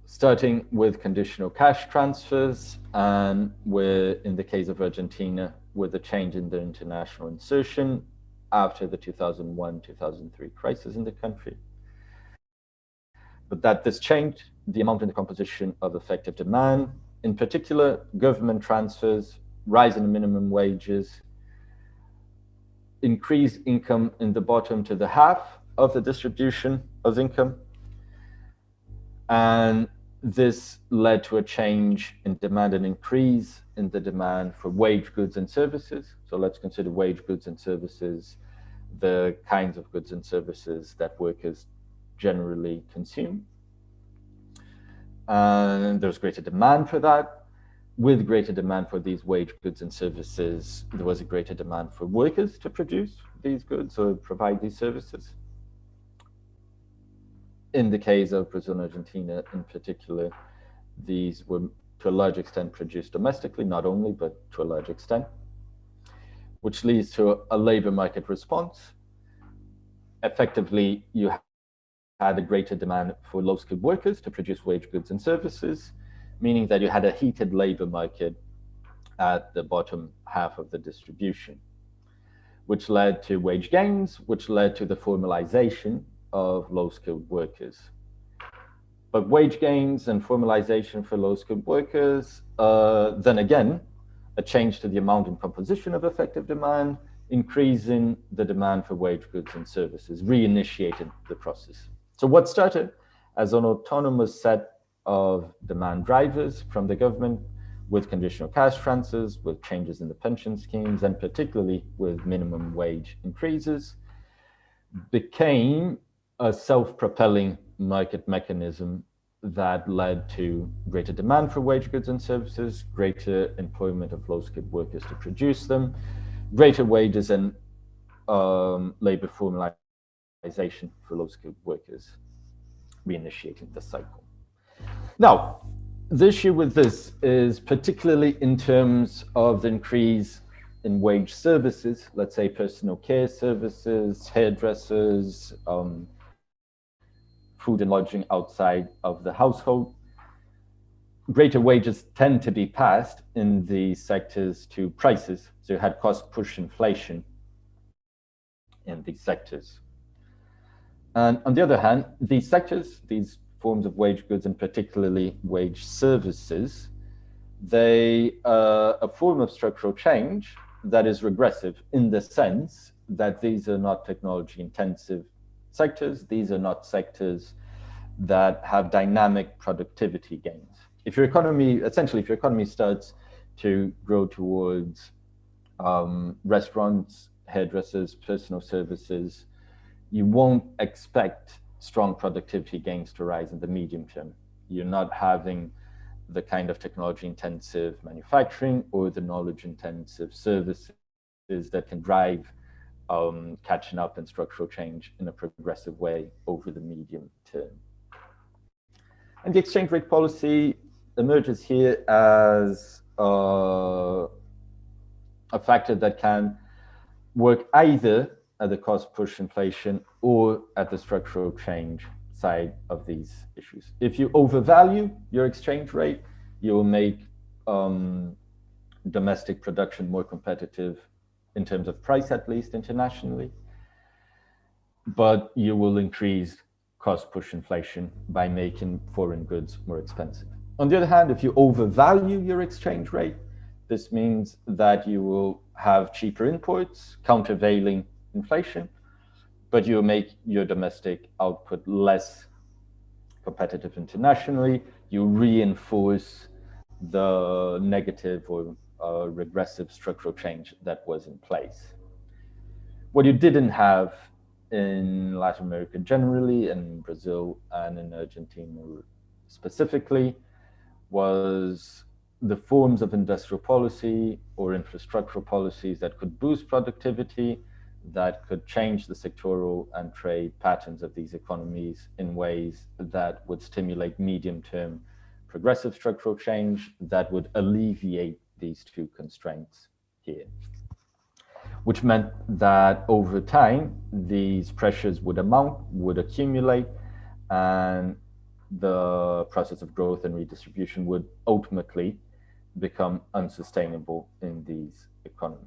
Speaker 2: starting with conditional cash transfers, and where, in the case of Argentina, with the change in the international insertion after the 2001-2003 crisis in the country. But that this changed the amount and the composition of effective demand, in particular, government transfers, rise in minimum wages, increased income in the bottom to the half of the distribution of income. And this led to a change in demand, an increase in the demand for wage goods and services. So let's consider wage goods and services the kinds of goods and services that workers generally consume. And there's greater demand for that. With greater demand for these wage goods and services, there was a greater demand for workers to produce these goods or provide these services. In the case of Brazil and Argentina in particular, these were to a large extent produced domestically, not only, but to a large extent, which leads to a labor market response. Effectively, you had a greater demand for low-skilled workers to produce wage goods and services, meaning that you had a heated labor market at the bottom half of the distribution, which led to wage gains, which led to the formalization of low-skilled workers. But wage gains and formalization for low-skilled workers, then again, a change to the amount and composition of effective demand, increasing the demand for wage goods and services, reinitiated the process. So what started as an autonomous set of demand drivers from the government, with conditional cash transfers, with changes in the pension schemes, and particularly with minimum wage increases, became a self-propelling market mechanism that led to greater demand for wage goods and services, greater employment of low-skilled workers to produce them, greater wages and labor formalization for low-skilled workers, reinitiating the cycle. Now, the issue with this is particularly in terms of the increase in wage services, let's say personal care services, hairdressers, food and lodging outside of the household. Greater wages tend to be passed in these sectors to prices. So you had cost push inflation in these sectors. And on the other hand, these sectors, these forms of wage goods and particularly wage services, they are a form of structural change that is regressive in the sense that these are not technology intensive sectors. These are not sectors that have dynamic productivity gains. If your economy, essentially, if your economy starts to grow towards restaurants, hairdressers, personal services, you won't expect strong productivity gains to rise in the medium term. You're not having the kind of technology intensive manufacturing or the knowledge intensive services that can drive catching up and structural change in a progressive way over the medium term. And the exchange rate policy emerges here as a factor that can work either at the cost push inflation or at the structural change side of these issues. If you overvalue your exchange rate, you will make domestic production more competitive in terms of price, at least internationally, but you will increase cost push inflation by making foreign goods more expensive. On the other hand, if you overvalue your exchange rate, this means that you will have cheaper imports, countervailing inflation, but you will make your domestic output less competitive internationally. You reinforce the negative or regressive structural change that was in place. What you didn't have in Latin America generally, and in Brazil and in Argentina specifically, was the forms of industrial policy or infrastructural policies that could boost productivity, that could change the sectoral and trade patterns of these economies in ways that would stimulate medium-term progressive structural change that would alleviate these two constraints here, which meant that over time, these pressures would accumulate, and the process of growth and redistribution would ultimately become unsustainable in these economies.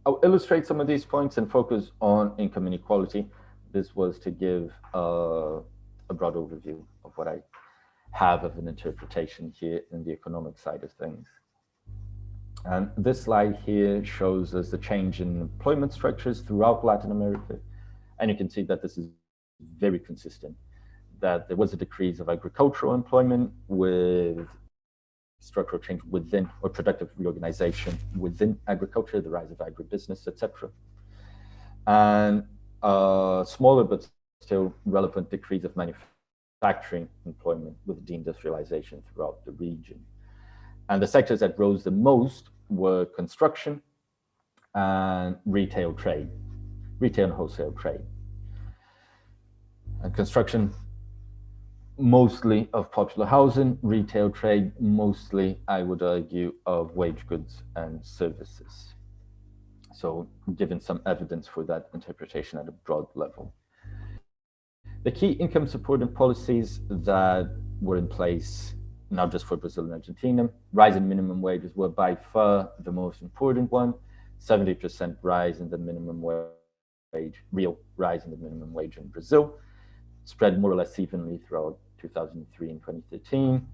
Speaker 2: I'll illustrate some of these points and focus on income inequality. This was to give a broad overview of what I have of an interpretation here in the economic side of things. And this slide here shows us the change in employment structures throughout Latin America. And you can see that this is very consistent, that there was a decrease of agricultural employment with structural change within, or productive reorganization within agriculture, the rise of agribusiness, etc. And a smaller but still relevant decrease of manufacturing employment with deindustrialization throughout the region. And the sectors that rose the most were construction and retail trade, retail and wholesale trade. And construction, mostly of popular housing, retail trade, mostly, I would argue, of wage goods and services. So given some evidence for that interpretation at a broad level. The key income supporting policies that were in place, not just for Brazil and Argentina, rise in minimum wages were by far the most important one. 70% rise in the minimum wage, real rise in the minimum wage in Brazil, spread more or less evenly throughout 2003 and 2013.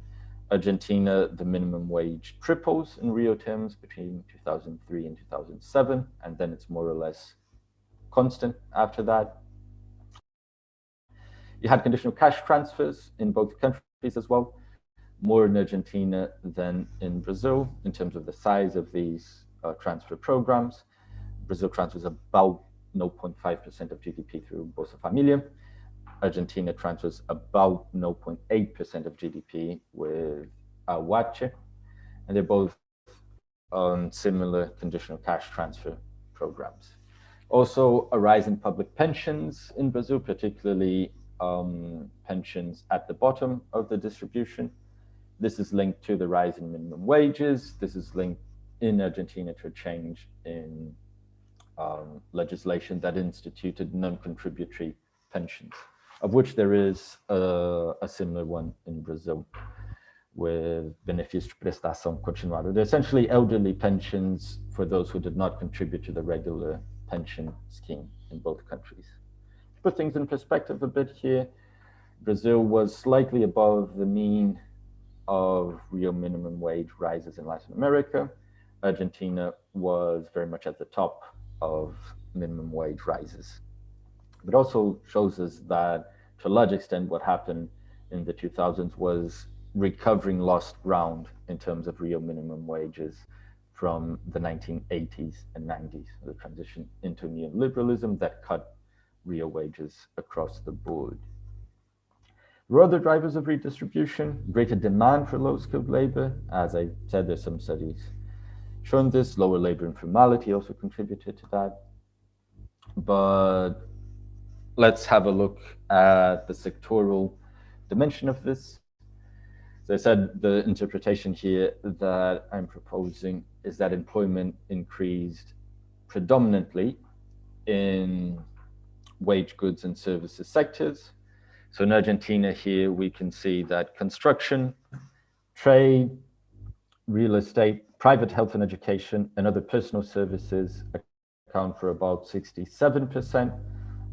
Speaker 2: Argentina, the minimum wage triples in real terms between 2003 and 2007, and then it's more or less constant after that. You had conditional cash transfers in both countries as well, more in Argentina than in Brazil in terms of the size of these transfer programs. Brazil transfers about 0.5% of GDP through Bolsa Familia. Argentina transfers about 0.8% of GDP with Huache, and they're both on similar conditional cash transfer programs. Also, a rise in public pensions in Brazil, particularly pensions at the bottom of the distribution. This is linked to the rise in minimum wages. This is linked in Argentina to a change in legislation that instituted non-contributory pensions, of which there is a similar one in Brazil with benefícios de prestação continuada. They're essentially elderly pensions for those who did not contribute to the regular pension scheme in both countries. To put things in perspective a bit here, Brazil was slightly above the mean of real minimum wage rises in Latin America. Argentina was very much at the top of minimum wage rises. But also shows us that, to a large extent, what happened in the 2000s was recovering lost ground in terms of real minimum wages from the 1980s and 90s, the transition into neoliberalism that cut real wages across the board. There were other drivers of redistribution, greater demand for low-skilled labor. As I said, there's some studies showing this. Lower labor informality also contributed to that. But let's have a look at the sectoral dimension of this. As I said, the interpretation here that I'm proposing is that employment increased predominantly in wage goods and services sectors. So in Argentina here, we can see that construction, trade, real estate, private health and education, and other personal services account for about 67%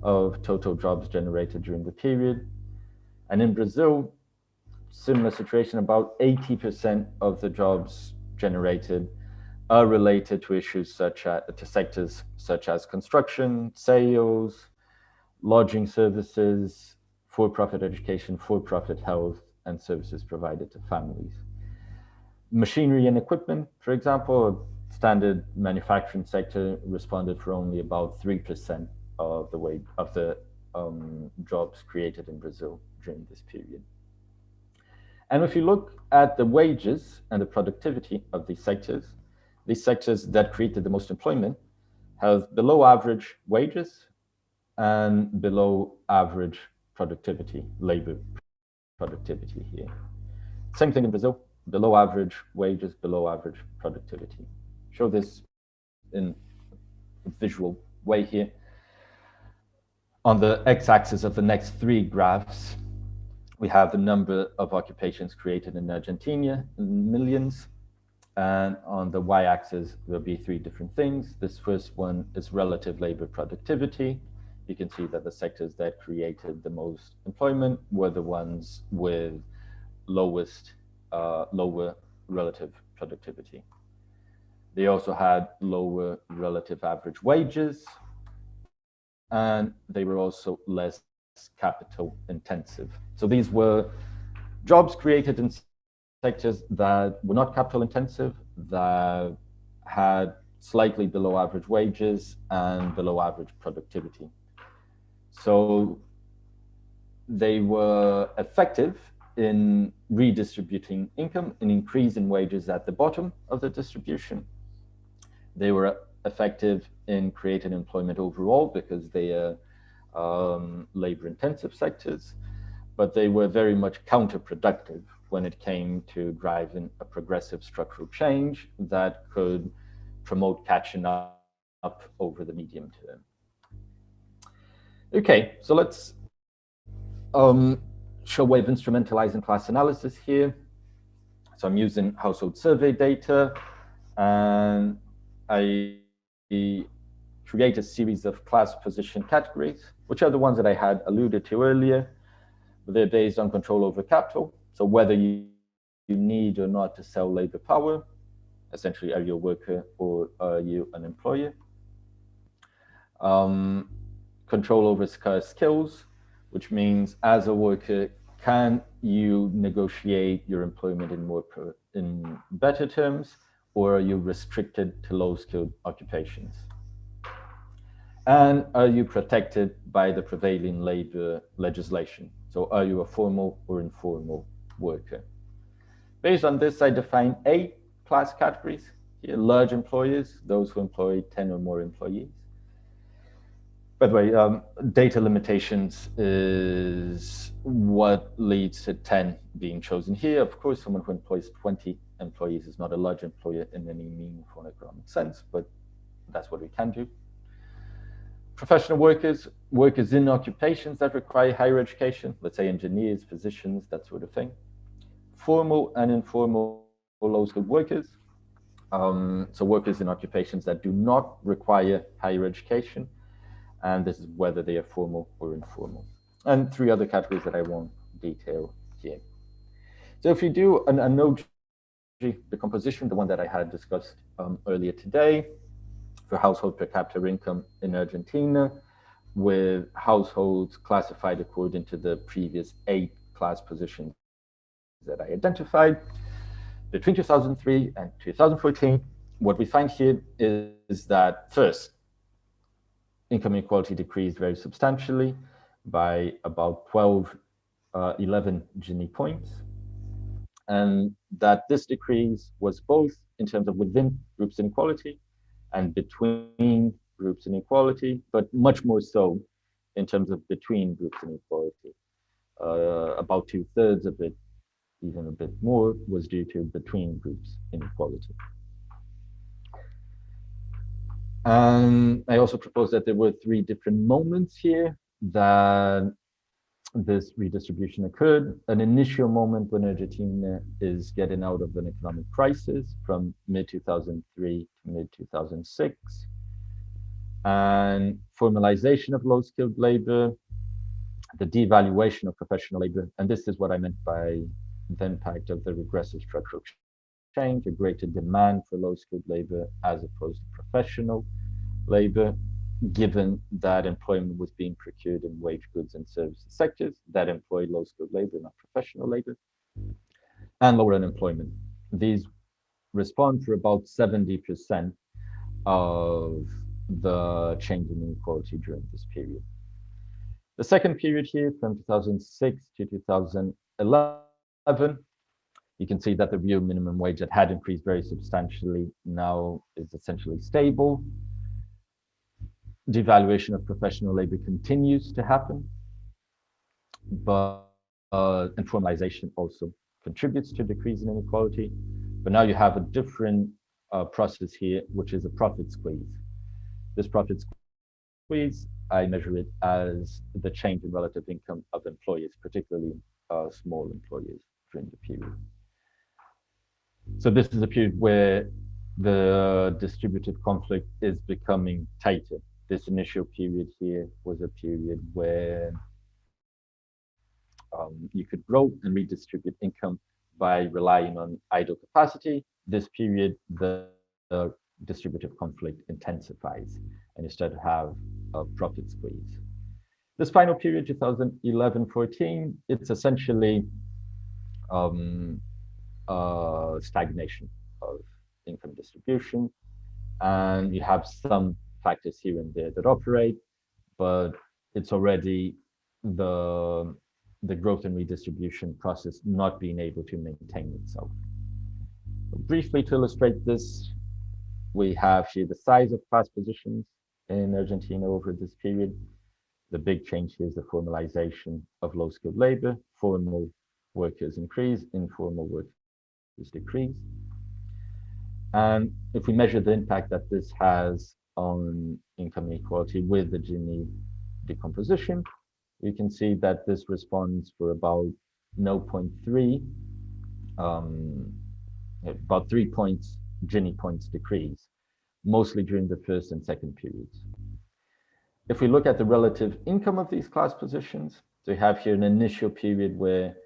Speaker 2: of total jobs generated during the period. And in Brazil, similar situation, about 80% of the jobs generated are related to issues to sectors such as construction, sales, lodging services, for-profit education, for-profit health, and services provided to families. Machinery and equipment, for example, a standard manufacturing sector responded for only about 3% of the jobs created in Brazil during this period. And if you look at the wages and the productivity of these sectors that created the most employment have below average wages and below average productivity, labor productivity here. Same thing in Brazil, below average wages, below average productivity. Show this in a visual way here. On the x-axis of the next three graphs, we have the number of occupations created in Argentina in millions. And on the y-axis, there'll be three different things. This first one is relative labor productivity. You can see that the sectors that created the most employment were the ones with lower relative productivity. They also had lower relative average wages, and they were also less capital intensive. So these were jobs created in sectors that were not capital intensive, that had slightly below average wages and below average productivity. So they were effective in redistributing income and increasing wages at the bottom of the distribution. They were effective in creating employment overall because they are labor-intensive sectors, but they were very much counterproductive when it came to driving a progressive structural change that could promote catching up over the medium term. Okay, so let's show a way of instrumentalizing class analysis here. So I'm using household survey data, and I create a series of class position categories, which are the ones that I had alluded to earlier. They're based on control over capital. So whether you need or not to sell labor power, essentially, are you a worker or are you an employer? Control over scarce skills, which means as a worker, can you negotiate your employment in better terms, or are you restricted to low-skilled occupations? And are you protected by the prevailing labor legislation? So are you a formal or informal worker? Based on this, I define 8 class categories. Here, large employers, those who employ 10 or more employees. By the way, data limitations is what leads to 10 being chosen here. Of course, someone who employs 20 employees is not a large employer in any meaningful economic sense, but that's what we can do. Professional workers, workers in occupations that require higher education, let's say engineers, physicians, that sort of thing. Formal and informal low-skilled workers, so workers in occupations that do not require higher education, and this is whether they are formal or informal. And 3 other categories that I won't detail here. So if you do an OG decomposition, the one that I had discussed earlier today, for household per capita income in Argentina, with households classified according to the previous 8 class positions that I identified, between 2003 and 2014, what we find here is that first, income inequality decreased very substantially by about 11 Gini points. And that this decrease was both in terms of within groups inequality and between groups inequality, but much more so in terms of between groups inequality. About 2/3 of it, even a bit more, was due to between groups inequality. And I also proposed that there were 3 different moments here that this redistribution occurred. An initial moment when Argentina is getting out of an economic crisis from mid-2003 to mid-2006, and formalization of low-skilled labor, the devaluation of professional labor, and this is what I meant by the impact of the regressive structural change, a greater demand for low-skilled labor as opposed to professional labor, given that employment was being procured in wage goods and services sectors that employ low-skilled labor, not professional labor, and lower unemployment. These respond for about 70% of the change in inequality during this period. The second period here, from 2006 to 2011, you can see that the real minimum wage that had increased very substantially now is essentially stable. Devaluation of professional labor continues to happen, but informalization also contributes to decrease in inequality. But now you have a different process here, which is a profit squeeze. This profit squeeze, I measure it as the change in relative income of employers, particularly small employers during the period. So this is a period where the distributive conflict is becoming tighter. This initial period here was a period where you could grow and redistribute income by relying on idle capacity. This period, the distributive conflict intensifies, and you start to have a profit squeeze. This final period, 2011-14, it's essentially stagnation of income distribution, and you have some factors here and there that operate, but it's already the growth and redistribution process not being able to maintain itself. Briefly, to illustrate this, we have here the size of class positions in Argentina over this period. The big change here is the formalization of low-skilled labor. Formal workers increase, informal workers decrease. And if we measure the impact that this has on income inequality with the Gini decomposition, you can see that this responds for about 0.3, about 3 points, Gini points decrease, mostly during the first and second periods. If we look at the relative income of these class positions, so we have here an initial period where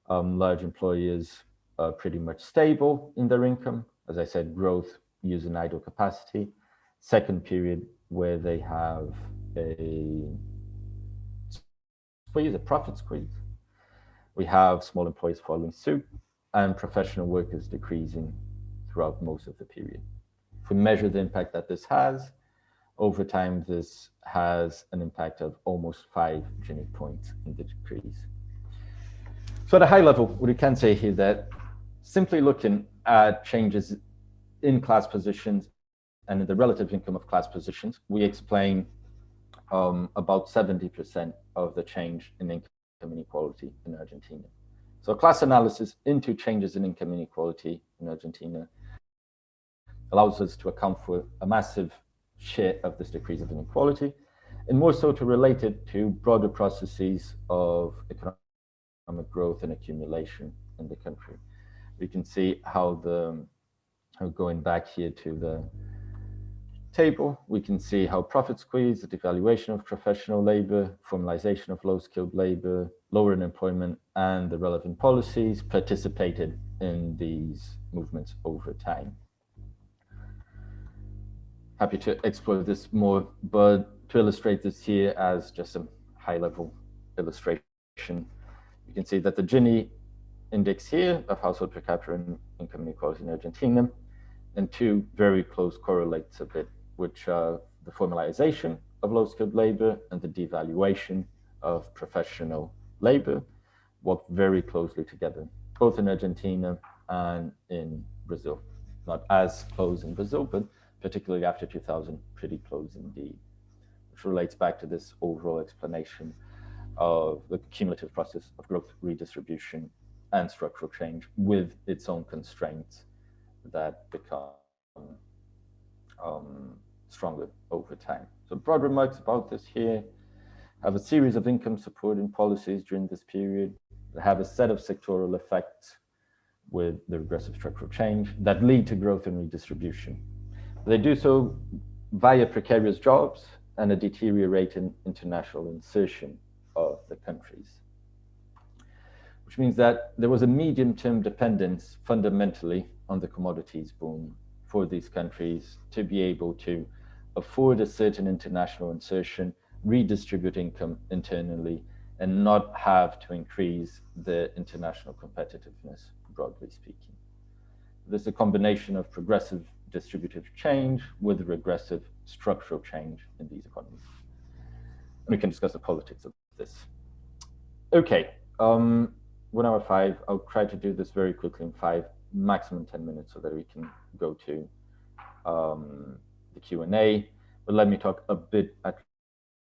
Speaker 2: large employers are pretty much stable in their income. As I said, growth using idle capacity. Second period where they have a squeeze, a profit squeeze. We have small employers following suit and professional workers decreasing throughout most of the period. If we measure the impact that this has, over time, this has an impact of almost 5 Gini points in the decrease. So at a high level, what we can say here that simply looking at changes in class positions and in the relative income of class positions, we explain about 70% of the change in income inequality in Argentina. So class analysis into changes in income inequality in Argentina allows us to account for a massive share of this decrease of inequality, and more so to relate it to broader processes of economic growth and accumulation in the country. We can see how going back here to the table, we can see how profit squeeze, the devaluation of professional labor, formalization of low-skilled labor, lower unemployment, and the relevant policies participated in these movements over time. Happy to explore this more, but to illustrate this here as just a high-level illustration, you can see that the Gini index here of household per capita and income inequality in Argentina, and two very close correlates of it, which are the formalization of low-skilled labor and the devaluation of professional labor, work very closely together, both in Argentina and in Brazil. Not as close in Brazil, but particularly after 2000, pretty close indeed, which relates back to this overall explanation of the cumulative process of growth, redistribution, and structural change with its own constraints that become stronger over time. So broad remarks about this here. Have a series of income supporting policies during this period that have a set of sectoral effects with the regressive structural change that lead to growth and redistribution. They do so via precarious jobs and a deteriorating international insertion of the countries, which means that there was a medium-term dependence fundamentally on the commodities boom for these countries to be able to afford a certain international insertion, redistribute income internally, and not have to increase the international competitiveness, broadly speaking. There's a combination of progressive distributive change with regressive structural change in these economies. And we can discuss the politics of this. Okay, 1 hour 5, I'll try to do this very quickly in 5, maximum 10 minutes so that we can go to the Q&A, but let me talk a bit at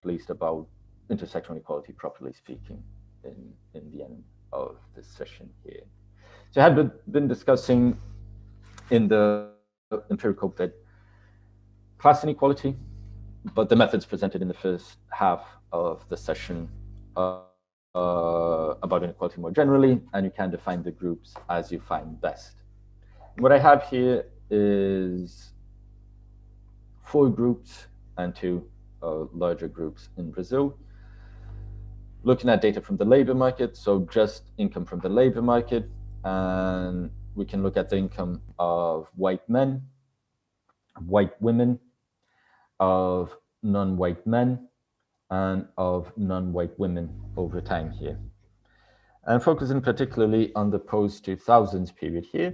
Speaker 2: least about intersectional equality, properly speaking, in the end of this session here. So I had been discussing in the empirical that class inequality, but the methods presented in the first half of the session about inequality more generally, and you can define the groups as you find best. What I have here is 4 groups and 2 larger groups in Brazil. Looking at data from the labor market, so just income from the labor market, and we can look at the income of white men, white women, of non-white men, and of non-white women over time here. And focusing particularly on the post-2000s period here,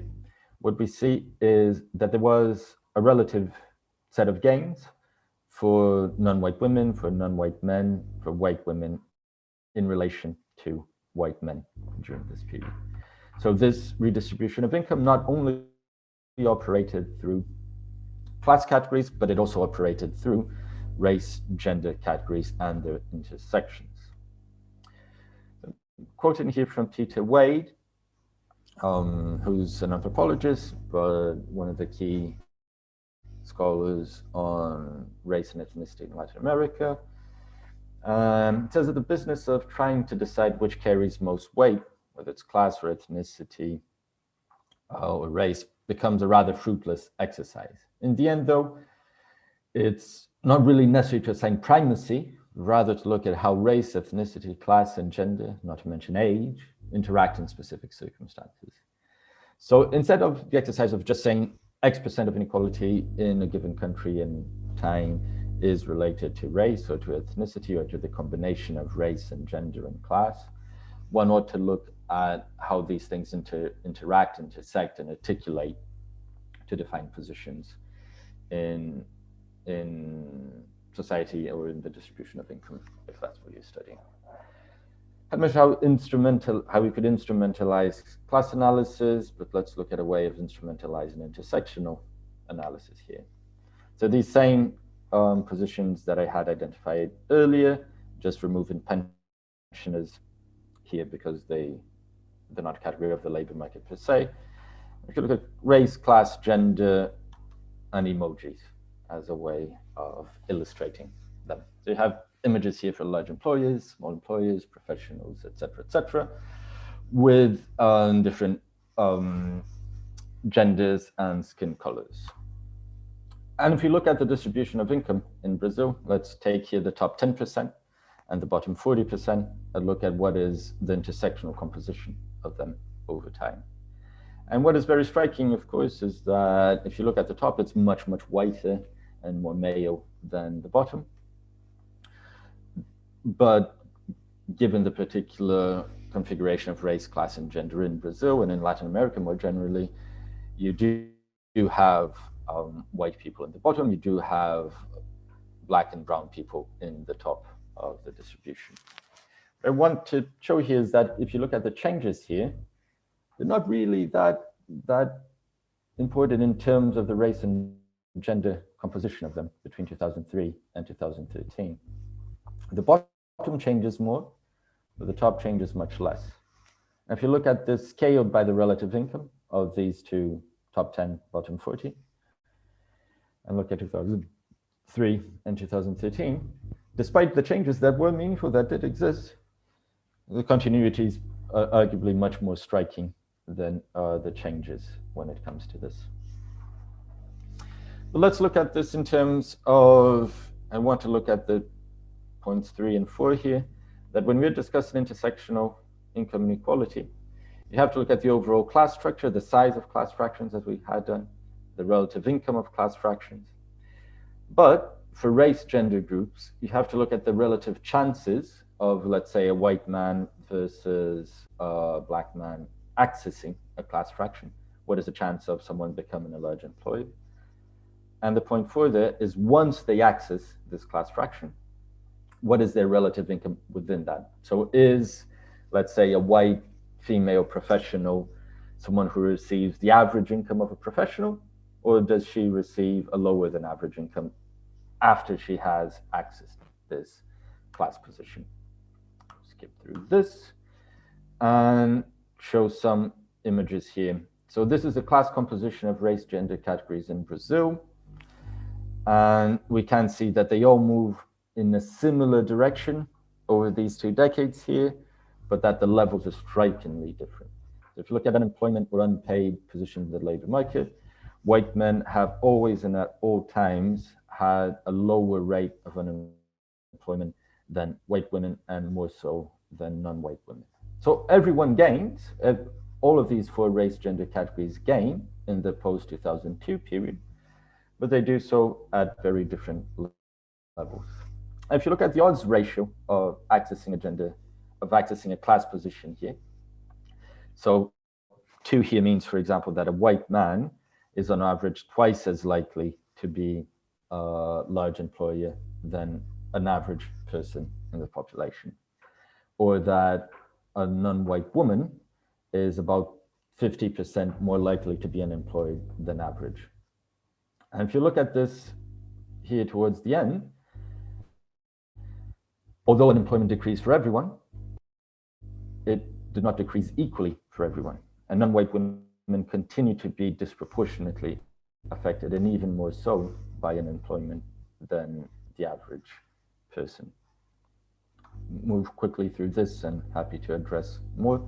Speaker 2: what we see is that there was a relative set of gains for non-white women, for non-white men, for white women in relation to white men during this period. So this redistribution of income not only operated through class categories, but it also operated through race, gender categories, and their intersections. Quoting here from Peter Wade, who's an anthropologist, but one of the key scholars on race and ethnicity in Latin America. It says that the business of trying to decide which carries most weight, whether it's class or ethnicity or race, becomes a rather fruitless exercise. In the end, though, it's not really necessary to assign primacy, rather to look at how race, ethnicity, class, and gender, not to mention age, interact in specific circumstances. So instead of the exercise of just saying X% of inequality in a given country and time is related to race or to ethnicity or to the combination of race and gender and class. One ought to look at how these things interact, intersect, and articulate to define positions in society or in the distribution of income, if that's what you're studying. I mentioned how we could instrumentalize class analysis, but let's look at a way of instrumentalizing intersectional analysis here. So these same positions that I had identified earlier, just removing pensioners here because they're not a category of the labor market per se. We could look at race, class, gender, and emojis as a way of illustrating them. So you have images here for large employers, small employers, professionals, et cetera, with different genders and skin colors. And if you look at the distribution of income in Brazil, let's take here the top 10% and the bottom 40% and look at what is the intersectional composition of them over time. And what is very striking, of course, is that if you look at the top, it's much, much whiter and more male than the bottom. But given the particular configuration of race, class, and gender in Brazil and in Latin America more generally, you do have white people in the bottom, you do have black and brown people in the top of the distribution. What I want to show here is that if you look at the changes here, they're not really that important in terms of the race and gender composition of them between 2003 and 2013. The bottom changes more, but the top changes much less. And if you look at this scaled by the relative income of these two top 10, bottom 40, and look at 2003 and 2013, despite the changes that were meaningful, that did exist, the continuities are arguably much more striking than the changes when it comes to this. But let's look at this in terms of, I want to look at the points 3 and 4 here, that when we're discussing intersectional income inequality, you have to look at the overall class structure, the size of class fractions as we had done, the relative income of class fractions. But for race gender groups, you have to look at the relative chances of, let's say, a white man versus a black man accessing a class fraction. What is the chance of someone becoming a large employer? And the point 4 there is once they access this class fraction, what is their relative income within that? So is, let's say, a white female professional someone who receives the average income of a professional, or does she receive a lower than average income after she has accessed this class position? Skip through this and show some images here. So this is the class composition of race gender categories in Brazil. And we can see that they all move in a similar direction over these 2 decades here, but that the levels are strikingly different. So if you look at unemployment or unpaid positions in the labor market, white men have always and at all times had a lower rate of unemployment than white women, and more so than non-white women. So everyone gains, all of these 4 race gender categories gain in the post-2002 period, but they do so at very different levels. And if you look at the odds ratio of accessing a class position here, so 2 here means, for example, that a white man is on average twice as likely to be a large employer than an average person in the population, or that a non-white woman is about 50% more likely to be unemployed than average. And if you look at this here towards the end, although unemployment decreased for everyone, it did not decrease equally for everyone. And non-white women continue to be disproportionately affected, and even more so by unemployment than the average person. Move quickly through this and happy to address more.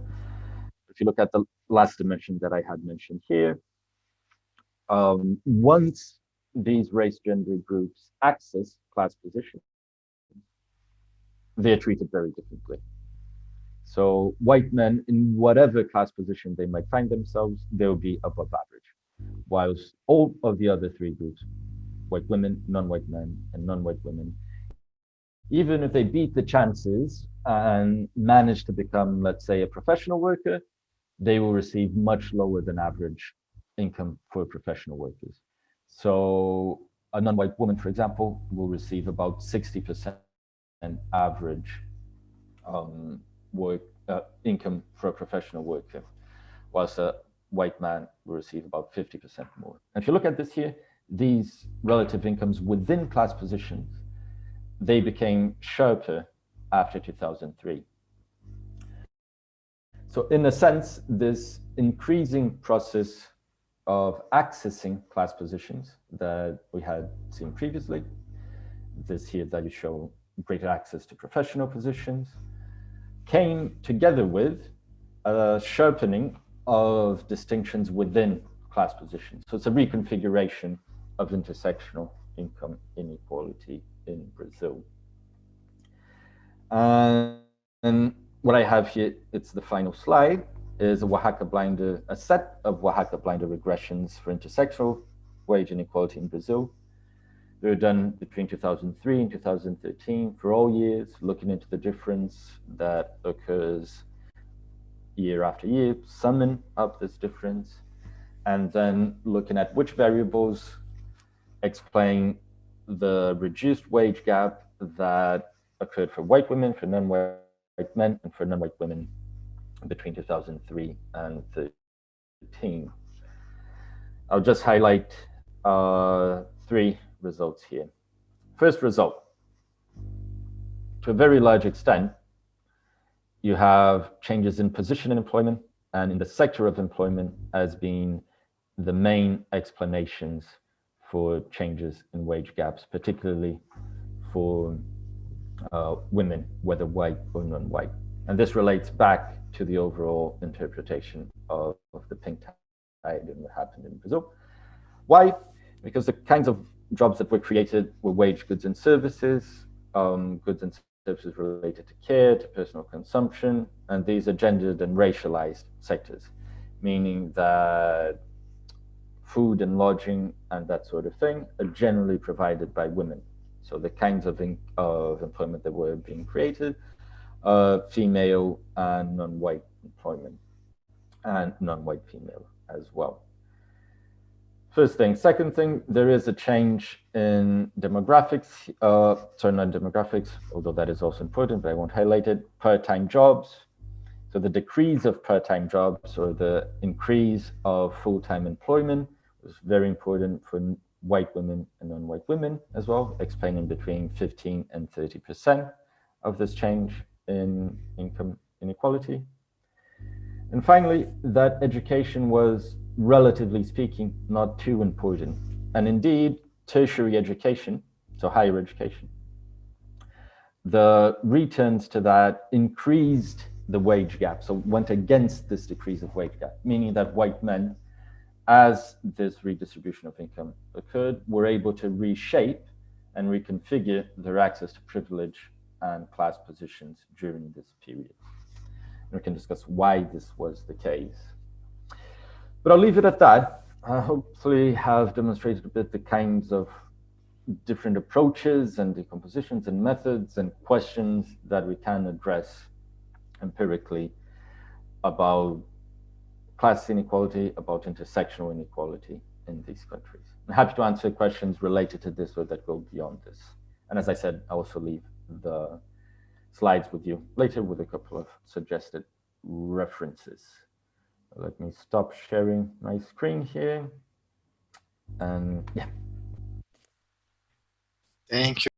Speaker 2: If you look at the last dimension that I had mentioned here, once these race gender groups access class positions, they're treated very differently. So white men, in whatever class position they might find themselves, they'll be above average, whilst all of the other 3 groups white women, non-white men, and non-white women, even if they beat the chances and manage to become, let's say, a professional worker, they will receive much lower than average income for professional workers. So a non-white woman, for example, will receive about 60% average income for a professional worker, whilst a white man will receive about 50% more. And if you look at this here, these relative incomes within class positions, they became sharper after 2003. So in a sense, this increasing process of accessing class positions that we had seen previously, this here that you show greater access to professional positions, came together with a sharpening of distinctions within class positions. So it's a reconfiguration of intersectional income inequality in Brazil. And what I have here, it's the final slide, is a set of Oaxaca blinder regressions for intersectional wage inequality in Brazil. They were done between 2003 and 2013 for all years, looking into the difference that occurs year after year, summing up this difference, and then looking at which variables explain the reduced wage gap that occurred for white women, for non-white men, and for non-white women between 2003 and 2013. I'll just highlight three results here. First result, to a very large extent, you have changes in position in employment and in the sector of employment as being the main explanations for changes in wage gaps, particularly for women, whether white or non-white. And this relates back to the overall interpretation of the pink tide and what happened in Brazil. Why? Because the kinds of jobs that were created were wage goods and services, goods and services related to care, to personal consumption, and these are gendered and racialized sectors, meaning that food and lodging and that sort of thing are generally provided by women. So the kinds of employment that were being created, female and non-white employment, and non-white female as well. First thing. Second thing, there is a change in demographics, sorry, not demographics, although that is also important, but I won't highlight it, part-time jobs. So the decrease of part-time jobs or the increase of full-time employment was very important for white women and non-white women as well, explaining between 15 and 30% of this change in income inequality. And finally, that education was, relatively speaking, not too important. And indeed, tertiary education, so higher education, the returns to that increased the wage gap, so went against this decrease of wage gap, meaning that white men, as this redistribution of income occurred, were able to reshape and reconfigure their access to privilege and class positions during this period. And we can discuss why this was the case. But I'll leave it at that. I hopefully have demonstrated a bit the kinds of different approaches and decompositions and methods and questions that we can address empirically about class inequality, about intersectional inequality in these countries. I'm happy to answer questions related to this or that go beyond this. And as I said, I also leave the slides with you later with a couple of suggested references. Let me stop sharing my screen here. And yeah.
Speaker 1: Thank you.